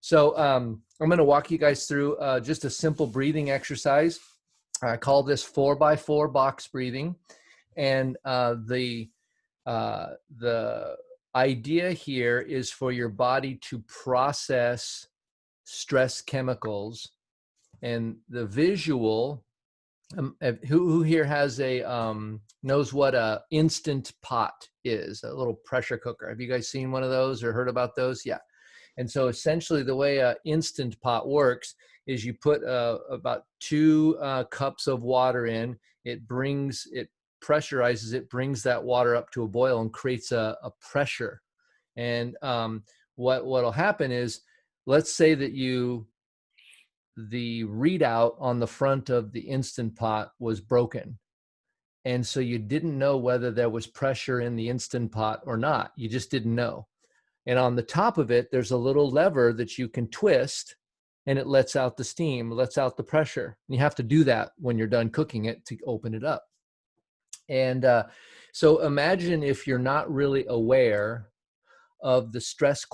A: So I'm going to walk you guys through just a simple breathing exercise. I call this 4x4 box breathing. And the idea here is for your body to process stress chemicals. And the visual, who here has knows what a Instant Pot is, a little pressure cooker? Have you guys seen one of those or heard about those? Yeah. And so essentially the way a Instant Pot works is you put about 2 cups of water in, it pressurizes it, brings that water up to a boil and creates a pressure. And what'll happen is, let's say that the readout on the front of the Instant Pot was broken. And so you didn't know whether there was pressure in the Instant Pot or not. You just didn't know. And on the top of it, there's a little lever that you can twist, and it lets out the steam, lets out the pressure. And you have to do that when you're done cooking it to open it up. And so imagine if you're not really aware of the stress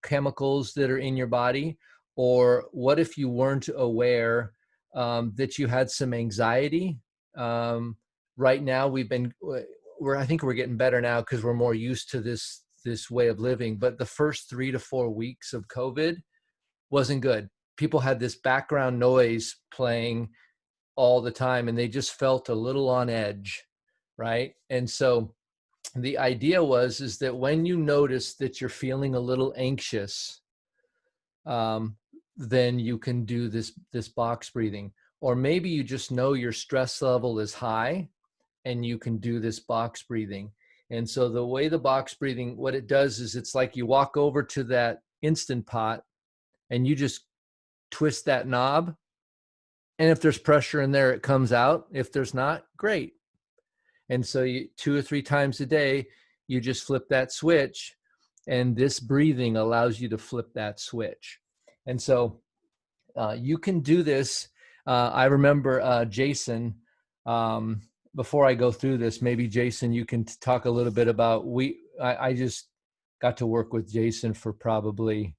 A: chemicals that are in your body? Or what if you weren't aware that you had some anxiety? Right now, I think we're getting better now because we're more used to this way of living. But the first 3 to 4 weeks of COVID wasn't good. People had this background noise playing all the time, and they just felt a little on edge, right? And so the idea is that when you notice that you're feeling a little anxious, then you can do this box breathing. Or maybe you just know your stress level is high and you can do this box breathing. And so the way the box breathing, what it does is it's like you walk over to that Instant Pot and you just twist that knob. And if there's pressure in there, it comes out. If there's not, great. And so 2 or 3 times a day, you just flip that switch, and this breathing allows you to flip that switch. And so you can do this. I remember Jason, before I go through this, maybe Jason, you can talk a little bit about, I just got to work with Jason for probably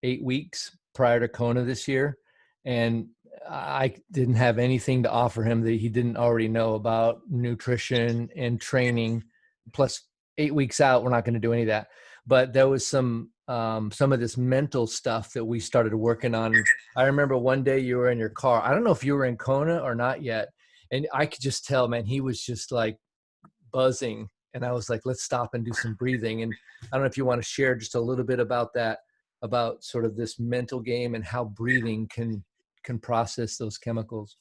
A: 8 weeks prior to Kona this year. And I didn't have anything to offer him that he didn't already know about nutrition and training. Plus 8 weeks out, we're not going to do any of that. But there was some of this mental stuff that we started working on. I remember one day you were in your car. I don't know if you were in Kona or not yet. And I could just tell, man, he was just like buzzing. And I was like, let's stop and do some breathing. And I don't know if you want to share just a little bit about that, about sort of this mental game and how breathing can process those chemicals.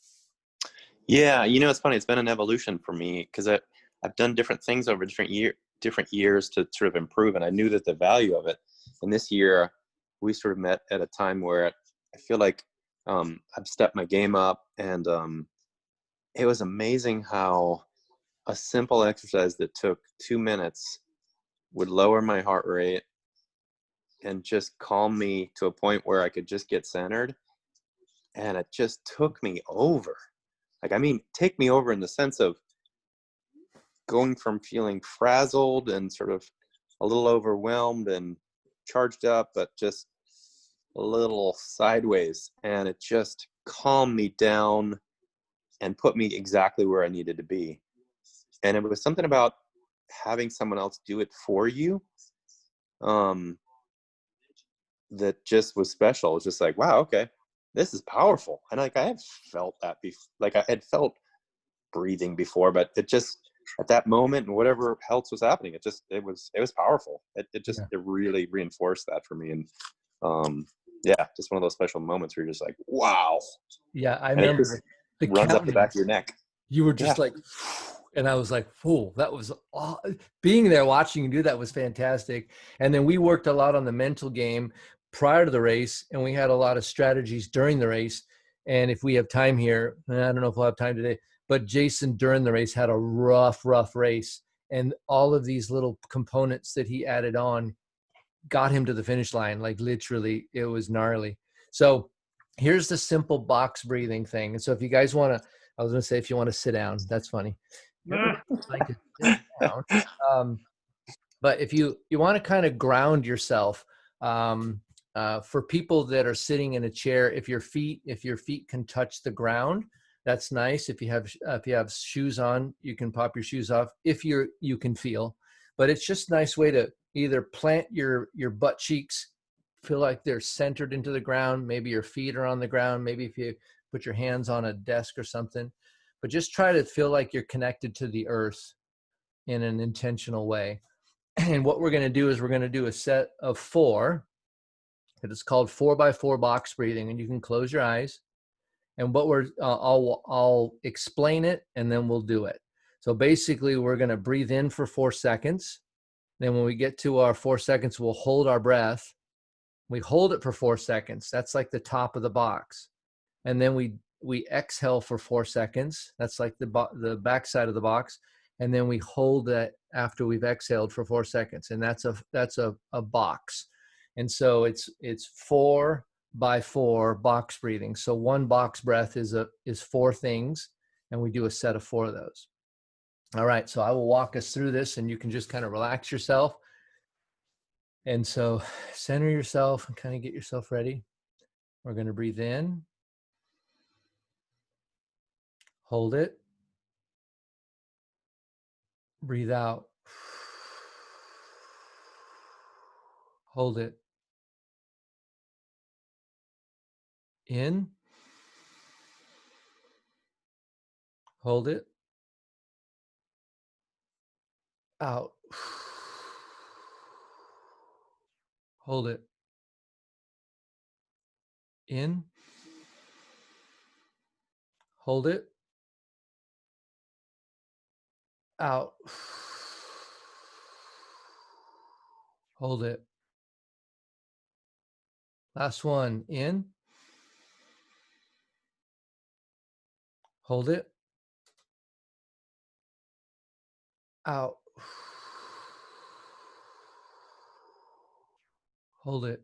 C: Yeah, it's funny. It's been an evolution for me because I've done different things over different years to sort of improve, and I knew that the value of it. And this year, we sort of met at a time where I feel like I've stepped my game up, and it was amazing how a simple exercise that took 2 minutes would lower my heart rate and just calm me to a point where I could just get centered. And it just took me over. Take me over in the sense of going from feeling frazzled and sort of a little overwhelmed and charged up, but just a little sideways. And it just calmed me down and put me exactly where I needed to be. And it was something about having someone else do it for you that just was special. It was just like, wow, okay, this is powerful. And like I had felt that I had felt breathing before, but it just at that moment and whatever else was happening, it was powerful. It really reinforced that for me. And just one of those special moments where you're just like, wow.
A: Yeah, I remember
C: the runs up the back of your neck.
A: You were just like, and I was like, "Whoa, that was being there watching you do that was fantastic." And then we worked a lot on the mental game prior to the race, and we had a lot of strategies during the race. And if we have time here, I don't know if we'll have time today, but Jason during the race had a rough race, and all of these little components that he added on got him to the finish line. Like literally, it was gnarly. So here's the simple box breathing thing. And so if you guys want to, I was going to say, if you want to sit down, that's funny. Like to sit down. But if you want to kind of ground yourself, for people that are sitting in a chair, if your feet can touch the ground, that's nice. If you have shoes on, you can pop your shoes off if you can feel. But it's just a nice way to either plant your butt cheeks, feel like they're centered into the ground. Maybe your feet are on the ground. Maybe if you put your hands on a desk or something, but just try to feel like you're connected to the earth in an intentional way. And what we're going to do is we're going to do a set of 4. It is called 4x4 box breathing, and you can close your eyes. And what I'll explain it, and then we'll do it. So basically, we're going to breathe in for 4 seconds. Then when we get to our 4 seconds, we'll hold our breath. We hold it for 4 seconds. That's like the top of the box. And then we exhale for 4 seconds. That's like the back side of the box. And then we hold that after we've exhaled for 4 seconds. And that's a box. And so it's 4x4 box breathing. So one box breath is 4 things, and we do a set of 4 of those. All right, so I will walk us through this, and you can just kind of relax yourself. And so center yourself and kind of get yourself ready. We're going to breathe in, hold it, breathe out, hold it, in, hold it, out, hold it, in, hold it, out, hold it. Last one, in, hold it, out, hold it.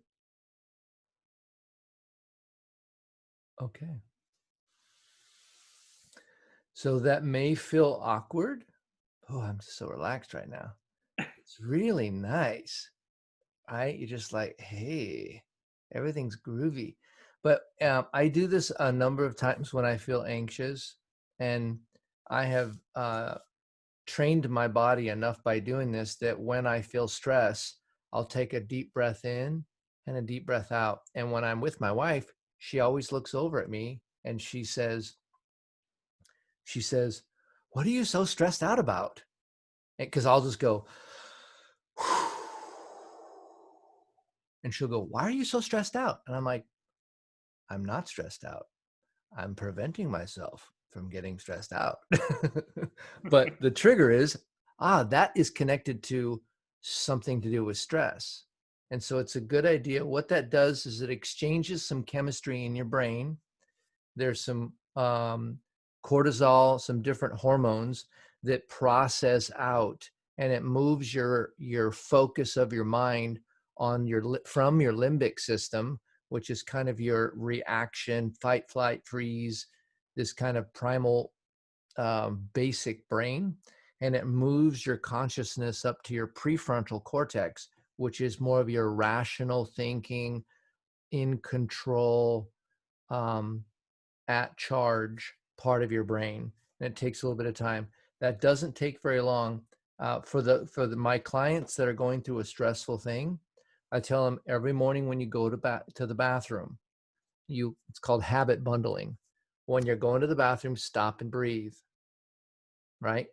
A: Okay. So that may feel awkward. Oh, I'm just so relaxed right now. It's really nice, right? You're just like, hey, everything's groovy. But I do this a number of times when I feel anxious, and I have trained my body enough by doing this that when I feel stress, I'll take a deep breath in and a deep breath out. And when I'm with my wife, she always looks over at me and she says, what are you so stressed out about? Because I'll just go, and she'll go, why are you so stressed out? And I'm like, I'm not stressed out. I'm preventing myself from getting stressed out. But the trigger is, that is connected to something to do with stress. And so it's a good idea. What that does is it exchanges some chemistry in your brain. There's some cortisol, some different hormones that process out, and it moves your focus of your mind on from your limbic system, which is kind of your reaction, fight, flight, freeze, this kind of primal basic brain, and it moves your consciousness up to your prefrontal cortex, which is more of your rational thinking, in control, at charge part of your brain. And it takes a little bit of time. That doesn't take very long. For my clients that are going through a stressful thing, I tell them every morning when you go to the bathroom, it's called habit bundling. When you're going to the bathroom, stop and breathe, right?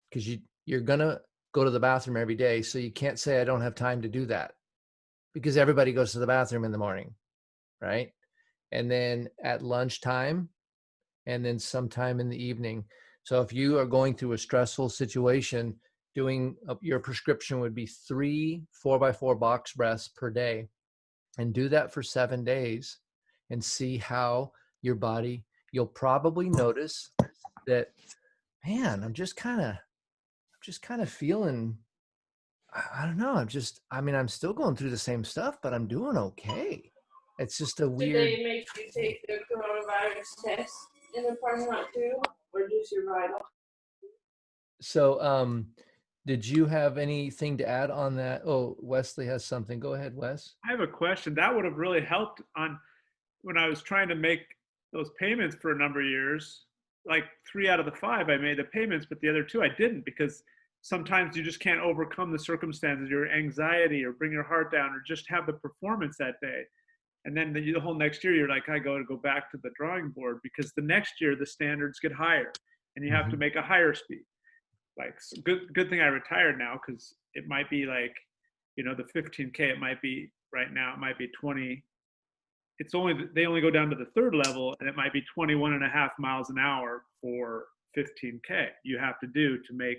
A: Because you're gonna go to the bathroom every day, so you can't say I don't have time to do that, because everybody goes to the bathroom in the morning, right? And then at lunchtime, and then sometime in the evening. So if you are going through a stressful situation, your prescription would be 3 4x4 box breaths per day, and do that for 7 days and see how your body, you'll probably notice that, man, I'm just kind of feeling, I don't know. I'm still going through the same stuff, but I'm doing okay. It's just a weird.
G: Did they make you take the coronavirus test in the parking lot too, or just your vital?
A: So, did you have anything to add on that? Oh, Wesley has something. Go ahead, Wes.
F: I have a question. That would have really helped when I was trying to make those payments for a number of years. Like 3 out of the 5, I made the payments, but the other 2 I didn't, because sometimes you just can't overcome the circumstances, your anxiety, or bring your heart down, or just have the performance that day. And then the whole next year, you're like, I got to go back to the drawing board, because the next year the standards get higher and you have to make a higher speed. Like, so good thing I retired now, because it might be like, the 15K, it might be right now, it might be 20. They only go down to the 3rd level, and it might be 21.5 miles an hour for 15K you have to do to make,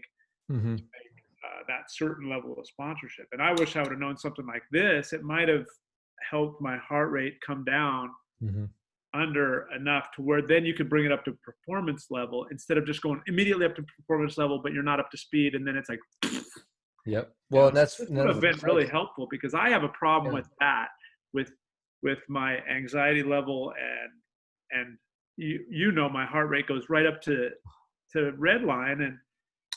F: that certain level of sponsorship. And I wish I would have known something like this. It might have helped my heart rate come down under enough to where then you could bring it up to performance level, instead of just going immediately up to performance level, but you're not up to speed. And then it's like,
A: yep. Well,
F: this would have been really helpful, because I have a problem with that, with my anxiety level, and my heart rate goes right up to red line, and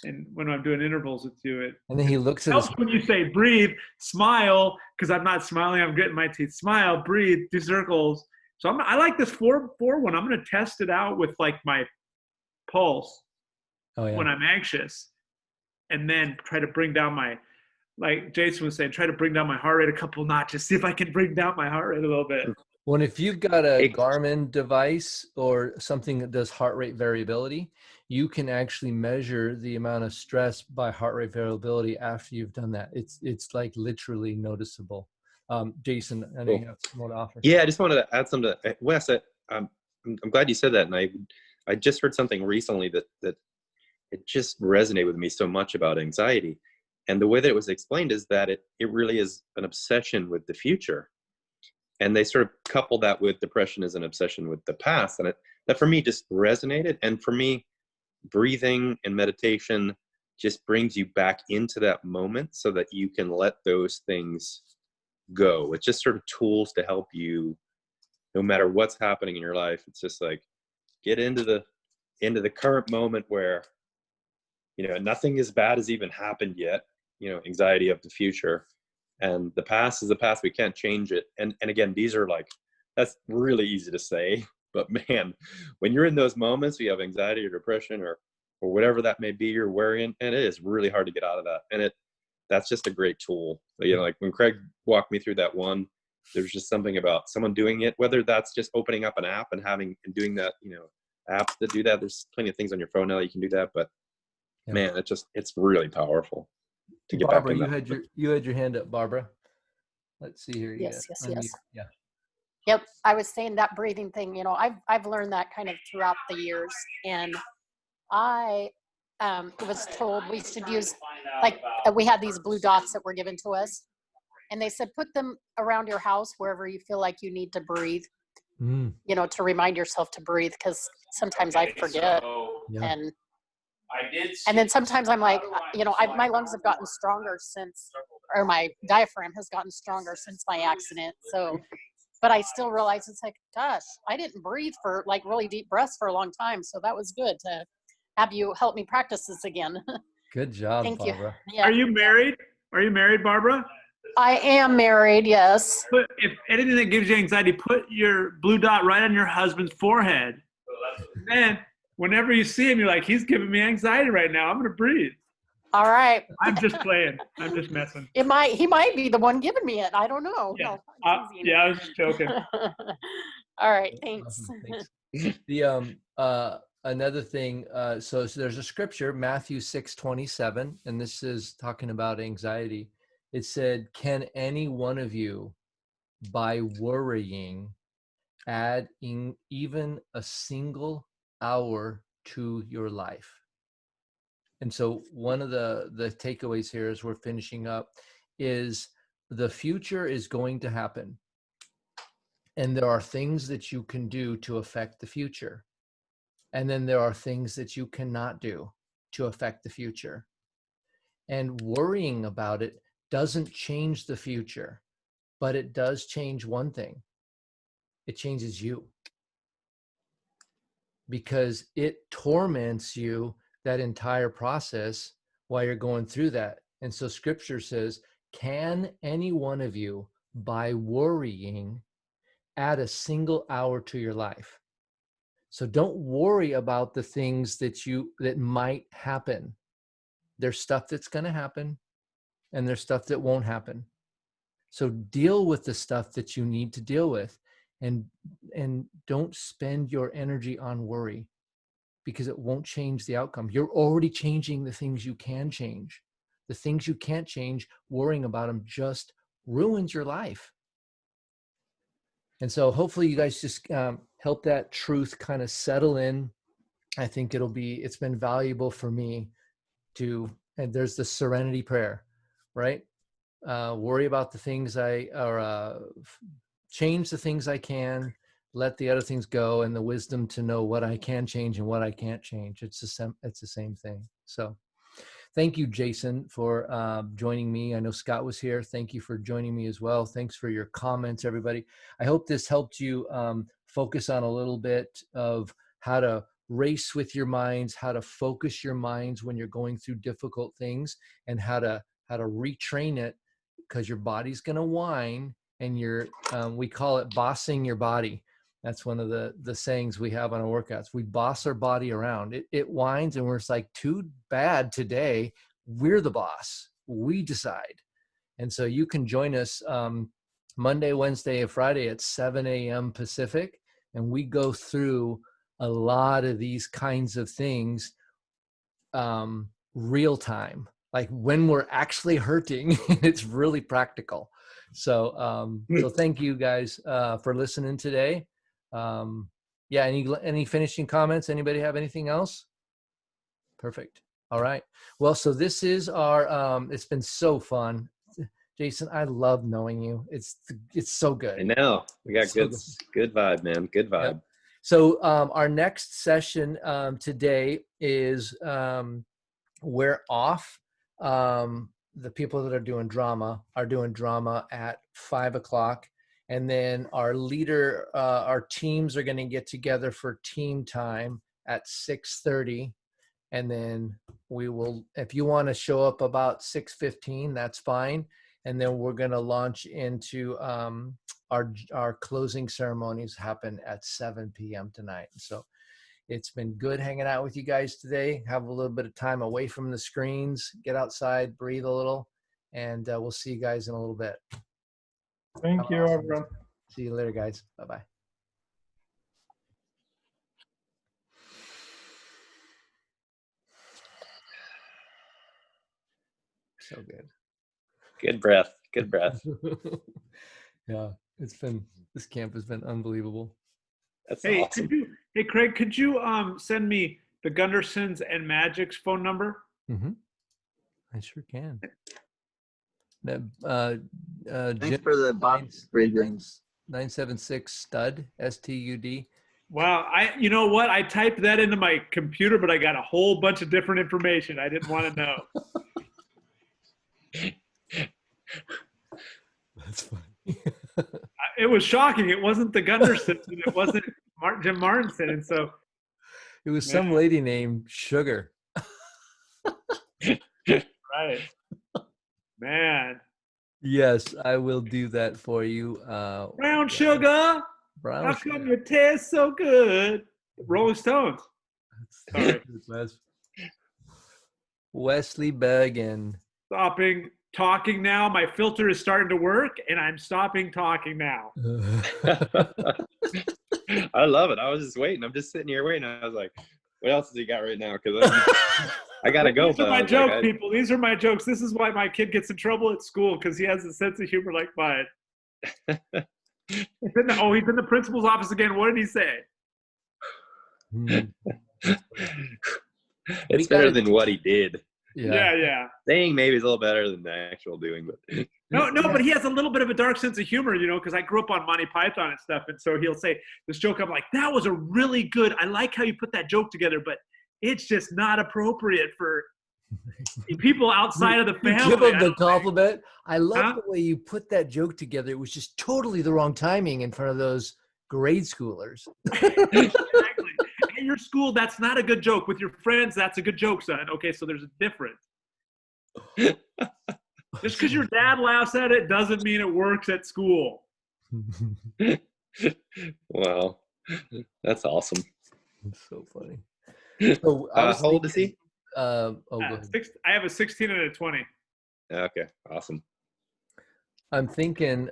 F: And when I'm doing intervals with you, it
A: And then he looks at his,
F: helps when you say breathe, smile, because I'm not smiling, I'm gritting my teeth. Smile, breathe, do circles. So I like this 4-4 one. I'm going to test it out with like my pulse
A: oh yeah.
F: when I'm anxious, and then try to bring down my, like Jason was saying, try to bring down my heart rate a couple notches, see if I can bring down my heart rate a little bit.
A: Well, if you've got a
C: Hey.
A: Garmin device or something that does heart rate variability, you can actually measure the amount of stress by heart rate variability after you've done that. It's like literally noticeable. Jason, I know you have more to offer.
C: Yeah, I just wanted to add something to Wes. I'm glad you said that, and I just heard something recently that it just resonated with me so much about anxiety, and the way that it was explained is that it really is an obsession with the future, and they sort of couple that with depression as an obsession with the past, and that for me just resonated. And for me, breathing and meditation just brings you back into that moment so that you can let those things go. It's just sort of tools to help you no matter what's happening in your life. It's just like get into the current moment where nothing as bad has even happened yet. Anxiety of the future, and the past is the past. We can't change it. And again, these are like, that's really easy to say, but man, when you're in those moments, you have anxiety or depression or whatever that may be you're worrying, and it is really hard to get out of that. And that's just a great tool. Like when Craig walked me through that one, there's just something about someone doing it, whether that's just opening up an app and doing that, apps that do that. There's plenty of things on your phone now that you can do that, but man, it's really powerful to get
A: Barbara,
C: back in
A: you had your hand up, Barbara. Let's see here.
H: Yes.
A: Yeah.
H: Yep. I was saying that breathing thing, I've learned that kind of throughout the years. And I was told we should use, like, we had these blue dots that were given to us. And they said, put them around your house, wherever you feel like you need to breathe, to remind yourself to breathe. Because sometimes I forget.
A: Yeah.
H: And then sometimes I'm like, my lungs have gotten stronger or my diaphragm has gotten stronger since my accident. So, but I still realize it's like, gosh, I didn't breathe for like really deep breaths for a long time. So that was good to have you help me practice this again.
A: Good job,
H: Thank
A: Barbara.
H: you. Yeah.
F: Are you married? Are you married, Barbara?
H: I am married, yes.
F: If anything that gives you anxiety, put your blue dot right on your husband's forehead. Then whenever you see him, you're like, he's giving me anxiety right now. I'm going to breathe.
H: All right.
F: I'm just playing. I'm just messing.
H: He might be the one giving me it. I don't know.
F: Yeah,
H: No, I'm teasing.
F: I was just joking.
H: All right. Thanks.
A: Awesome, thanks. The another thing, so there's a scripture, Matthew 6:27, and this is talking about anxiety. It said, can any one of you by worrying add in even a single hour to your life? And so one of the takeaways here as we're finishing up is the future is going to happen. And there are things that you can do to affect the future. And then there are things that you cannot do to affect the future. And worrying about it doesn't change the future, but it does change one thing. It changes you. Because it torments you that entire process while you're going through that. And so scripture says, can any one of you by worrying add a single hour to your life? So don't worry about the things that might happen. There's stuff that's going to happen and there's stuff that won't happen. So deal with the stuff that you need to deal with, and don't spend your energy on worry, because it won't change the outcome. You're already changing the things you can change. The things you can't change, worrying about them just ruins your life. And so hopefully you guys just help that truth kind of settle in. I think it's been valuable for me and there's the Serenity Prayer, right? Worry about the things change the things I can, let the other things go, and the wisdom to know what I can change and what I can't change. It's the same thing. So thank you, Jason, for joining me. I know Scott was here. Thank you for joining me as well. Thanks for your comments, everybody. I hope this helped you focus on a little bit of how to race with your minds, how to focus your minds when you're going through difficult things, and how to retrain it, because your body's going to whine, and we call it bossing your body. That's one of the sayings we have on our workouts. We boss our body around. It whines, and we're just like, too bad today. We're the boss. We decide. And so you can join us Monday, Wednesday, and Friday at 7 a.m. Pacific, and we go through a lot of these kinds of things real time, like when we're actually hurting. It's really practical. So thank you guys for listening today. Yeah, any finishing comments? Anybody have anything else? Perfect. All right. Well, so this is our it's been so fun. Jason, I love knowing you. It's so good.
C: I know. We got good vibe, man. Good vibe.
A: Yep. So our next session today is we're off. The people that are doing drama at 5 o'clock. And then our teams are going to get together for team time at 6:30. And then we will, if you want to show up about 6:15, that's fine. And then we're going to launch into our closing ceremonies happen at 7 p.m. tonight. So it's been good hanging out with you guys today. Have a little bit of time away from the screens, get outside, breathe a little, and we'll see you guys in a little bit.
I: Thank you, everyone.
A: See you later, guys. Bye-bye. So good.
C: Good breath. Good breath.
A: Yeah, this camp has been unbelievable.
C: That's
F: Hey,
C: awesome.
F: hey, Craig, could you send me the Gundersons and Magic's phone number?
A: Mm-hmm. I sure can.
J: Thanks
A: Jim,
J: for the box bridgings.
A: 976 stud STUD.
F: Wow, you know what? I typed that into my computer, but I got a whole bunch of different information I didn't want to know.
A: That's funny.
F: It was shocking. It wasn't the Gundersons, and it wasn't Jim Martinson, and so
A: it was some lady named Sugar.
F: Right, man.
A: Yes, I will do that for you.
F: Brown sugar.
A: Brown
F: How
A: sugar.
F: come your taste so good? Rolling Stones. Sorry.
A: Wesley Bergen.
F: Stopping talking now. My filter is starting to work, and I'm stopping talking now.
C: I love it. I was just waiting. I'm just sitting here waiting. I was like, what else has he got right now? Because I got to go.
F: These are my jokes, people. These are my jokes. This is why my kid gets in trouble at school, because he has a sense of humor like mine. He's in the principal's office again. What did he say?
C: It's better than what he did.
F: Yeah.
C: Saying maybe is a little better than the actual doing, but
F: No, but he has a little bit of a dark sense of humor, because I grew up on Monty Python and stuff, and so he'll say this joke. I'm like, that was a really good. I like how you put that joke together, but it's just not appropriate for people outside of the family.
A: Give him the compliment. I love the way you put that joke together. It was just totally the wrong timing in front of those grade schoolers.
F: Exactly. At your school, that's not a good joke. With your friends, that's a good joke, son. Okay, so there's a difference. Just because your dad laughs at it doesn't mean it works at school.
C: Wow, that's awesome.
A: It's so funny. So
C: how old is he?
F: I have a 16 and a 20.
C: Okay, awesome.
A: I'm thinking,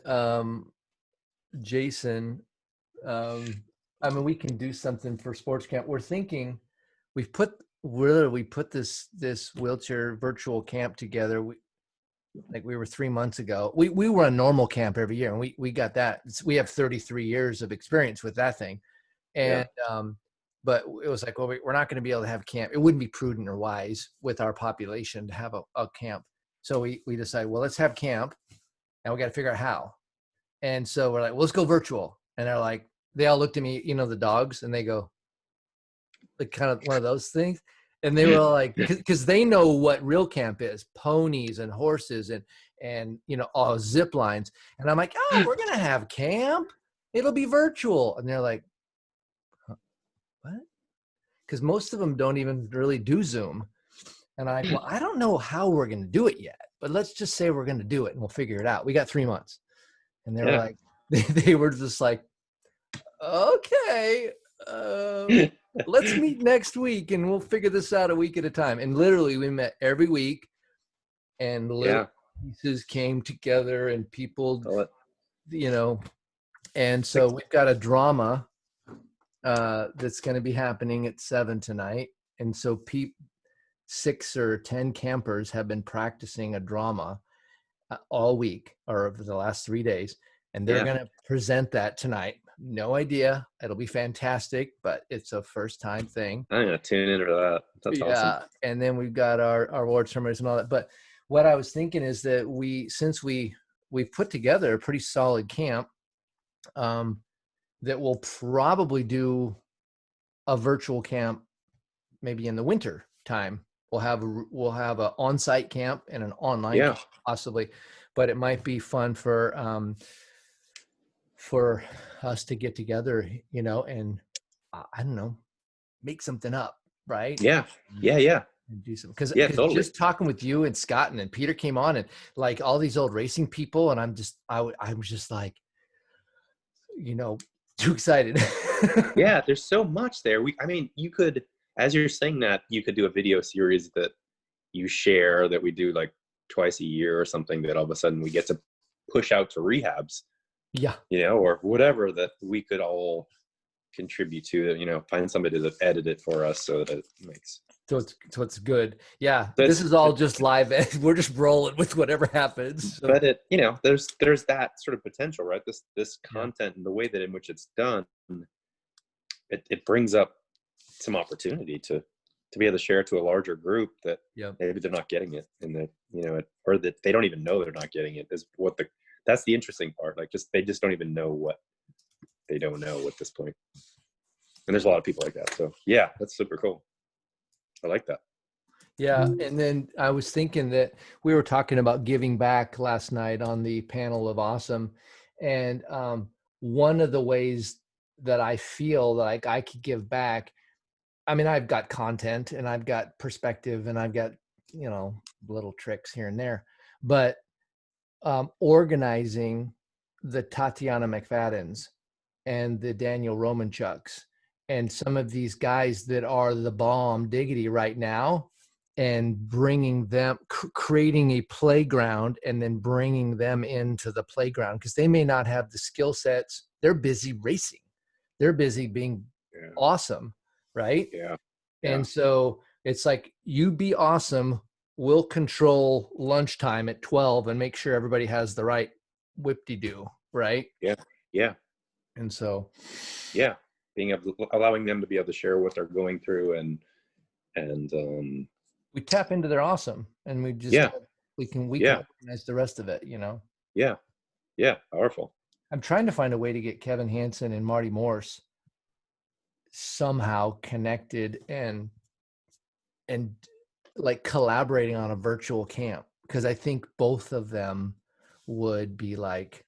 A: Jason, we can do something for sports camp. We're thinking we put this wheelchair virtual camp together. We were 3 months ago. We run normal camp every year, and we got that. We have 33 years of experience with that thing. And but it was like, well, we're not going to be able to have camp. It wouldn't be prudent or wise with our population to have a camp. So we decided, well, let's have camp, and we got to figure out how. And so we're like, well, let's go virtual. And they're like, they all looked at me, the dogs, and they go, like, kind of one of those things. And they were like, because they know what real camp is, ponies and horses and all zip lines. And I'm like, oh, we're going to have camp. It'll be virtual. And they're like, huh, what? because most of them don't even really do Zoom. And well, I don't know how we're going to do it yet, but let's just say we're going to do it and we'll figure it out. We got 3 months. And they were like, they were just like, okay, let's meet next week and we'll figure this out a week at a time. And literally we met every week, and little pieces came together, and people, you know, and so we've got a drama that's going to be happening at 7 tonight. And so 6 or 10 campers have been practicing a drama all week, or over the last 3 days. And they're going to present that tonight. No idea. It'll be fantastic, but it's a first time thing.
C: I'm going to tune in for that. That's awesome.
A: And then we've got our award ceremonies and all that. But what I was thinking is that since we've put together a pretty solid camp, that we'll probably do a virtual camp maybe in the winter time. We'll have an on-site camp and an online camp possibly, but it might be fun for us to get together, you know, and I don't know, make something up, right?
C: Yeah.
A: And do some, because
C: totally.
A: Just talking with you and Scott and Peter came on, and like all these old racing people, and I'm just like, you know, too excited.
C: Yeah, there's so much there. I mean, you could, as you're saying that, you could do a video series that you share that we do like twice a year or something, that all of a sudden we get to push out to rehabs.
A: Yeah.
C: You know, or whatever, that we could all contribute to, you know, find somebody to edit it for us so that it makes.
A: So it's good. Yeah. This is all just live. We're just rolling with whatever happens. So.
C: But it, you know, there's that sort of potential, right? This content and the way that in which it's done, it brings up some opportunity to be able to share to a larger group that maybe they're not getting it, and that, you know, or that they don't even know they're not getting it, is that's the interesting part. Like, they just don't even know what they don't know at this point. And there's a lot of people like that. So yeah, that's super cool. I like that.
A: Yeah. And then I was thinking that we were talking about giving back last night on the panel of Awesome. And one of the ways that I feel like I could give back, I mean, I've got content and I've got perspective and I've got, you know, little tricks here and there, but organizing the Tatiana McFaddens and the Daniel Romanchuks and some of these guys that are the bomb diggity right now, and bringing them, creating a playground and then bringing them into the playground, because they may not have the skill sets. They're busy racing. They're busy being awesome, right?
C: Yeah.
A: And so it's like, you be awesome. We'll control lunchtime at 12 and make sure everybody has the right whip-de-doo, right?
C: Yeah.
A: And so,
C: allowing them to be able to share what they're going through, and
A: we tap into their awesome, and we just we can organize the rest of it, you know.
C: Yeah, powerful.
A: I'm trying to find a way to get Kevin Hansen and Marty Morse somehow connected and like collaborating on a virtual camp, because I think both of them would be like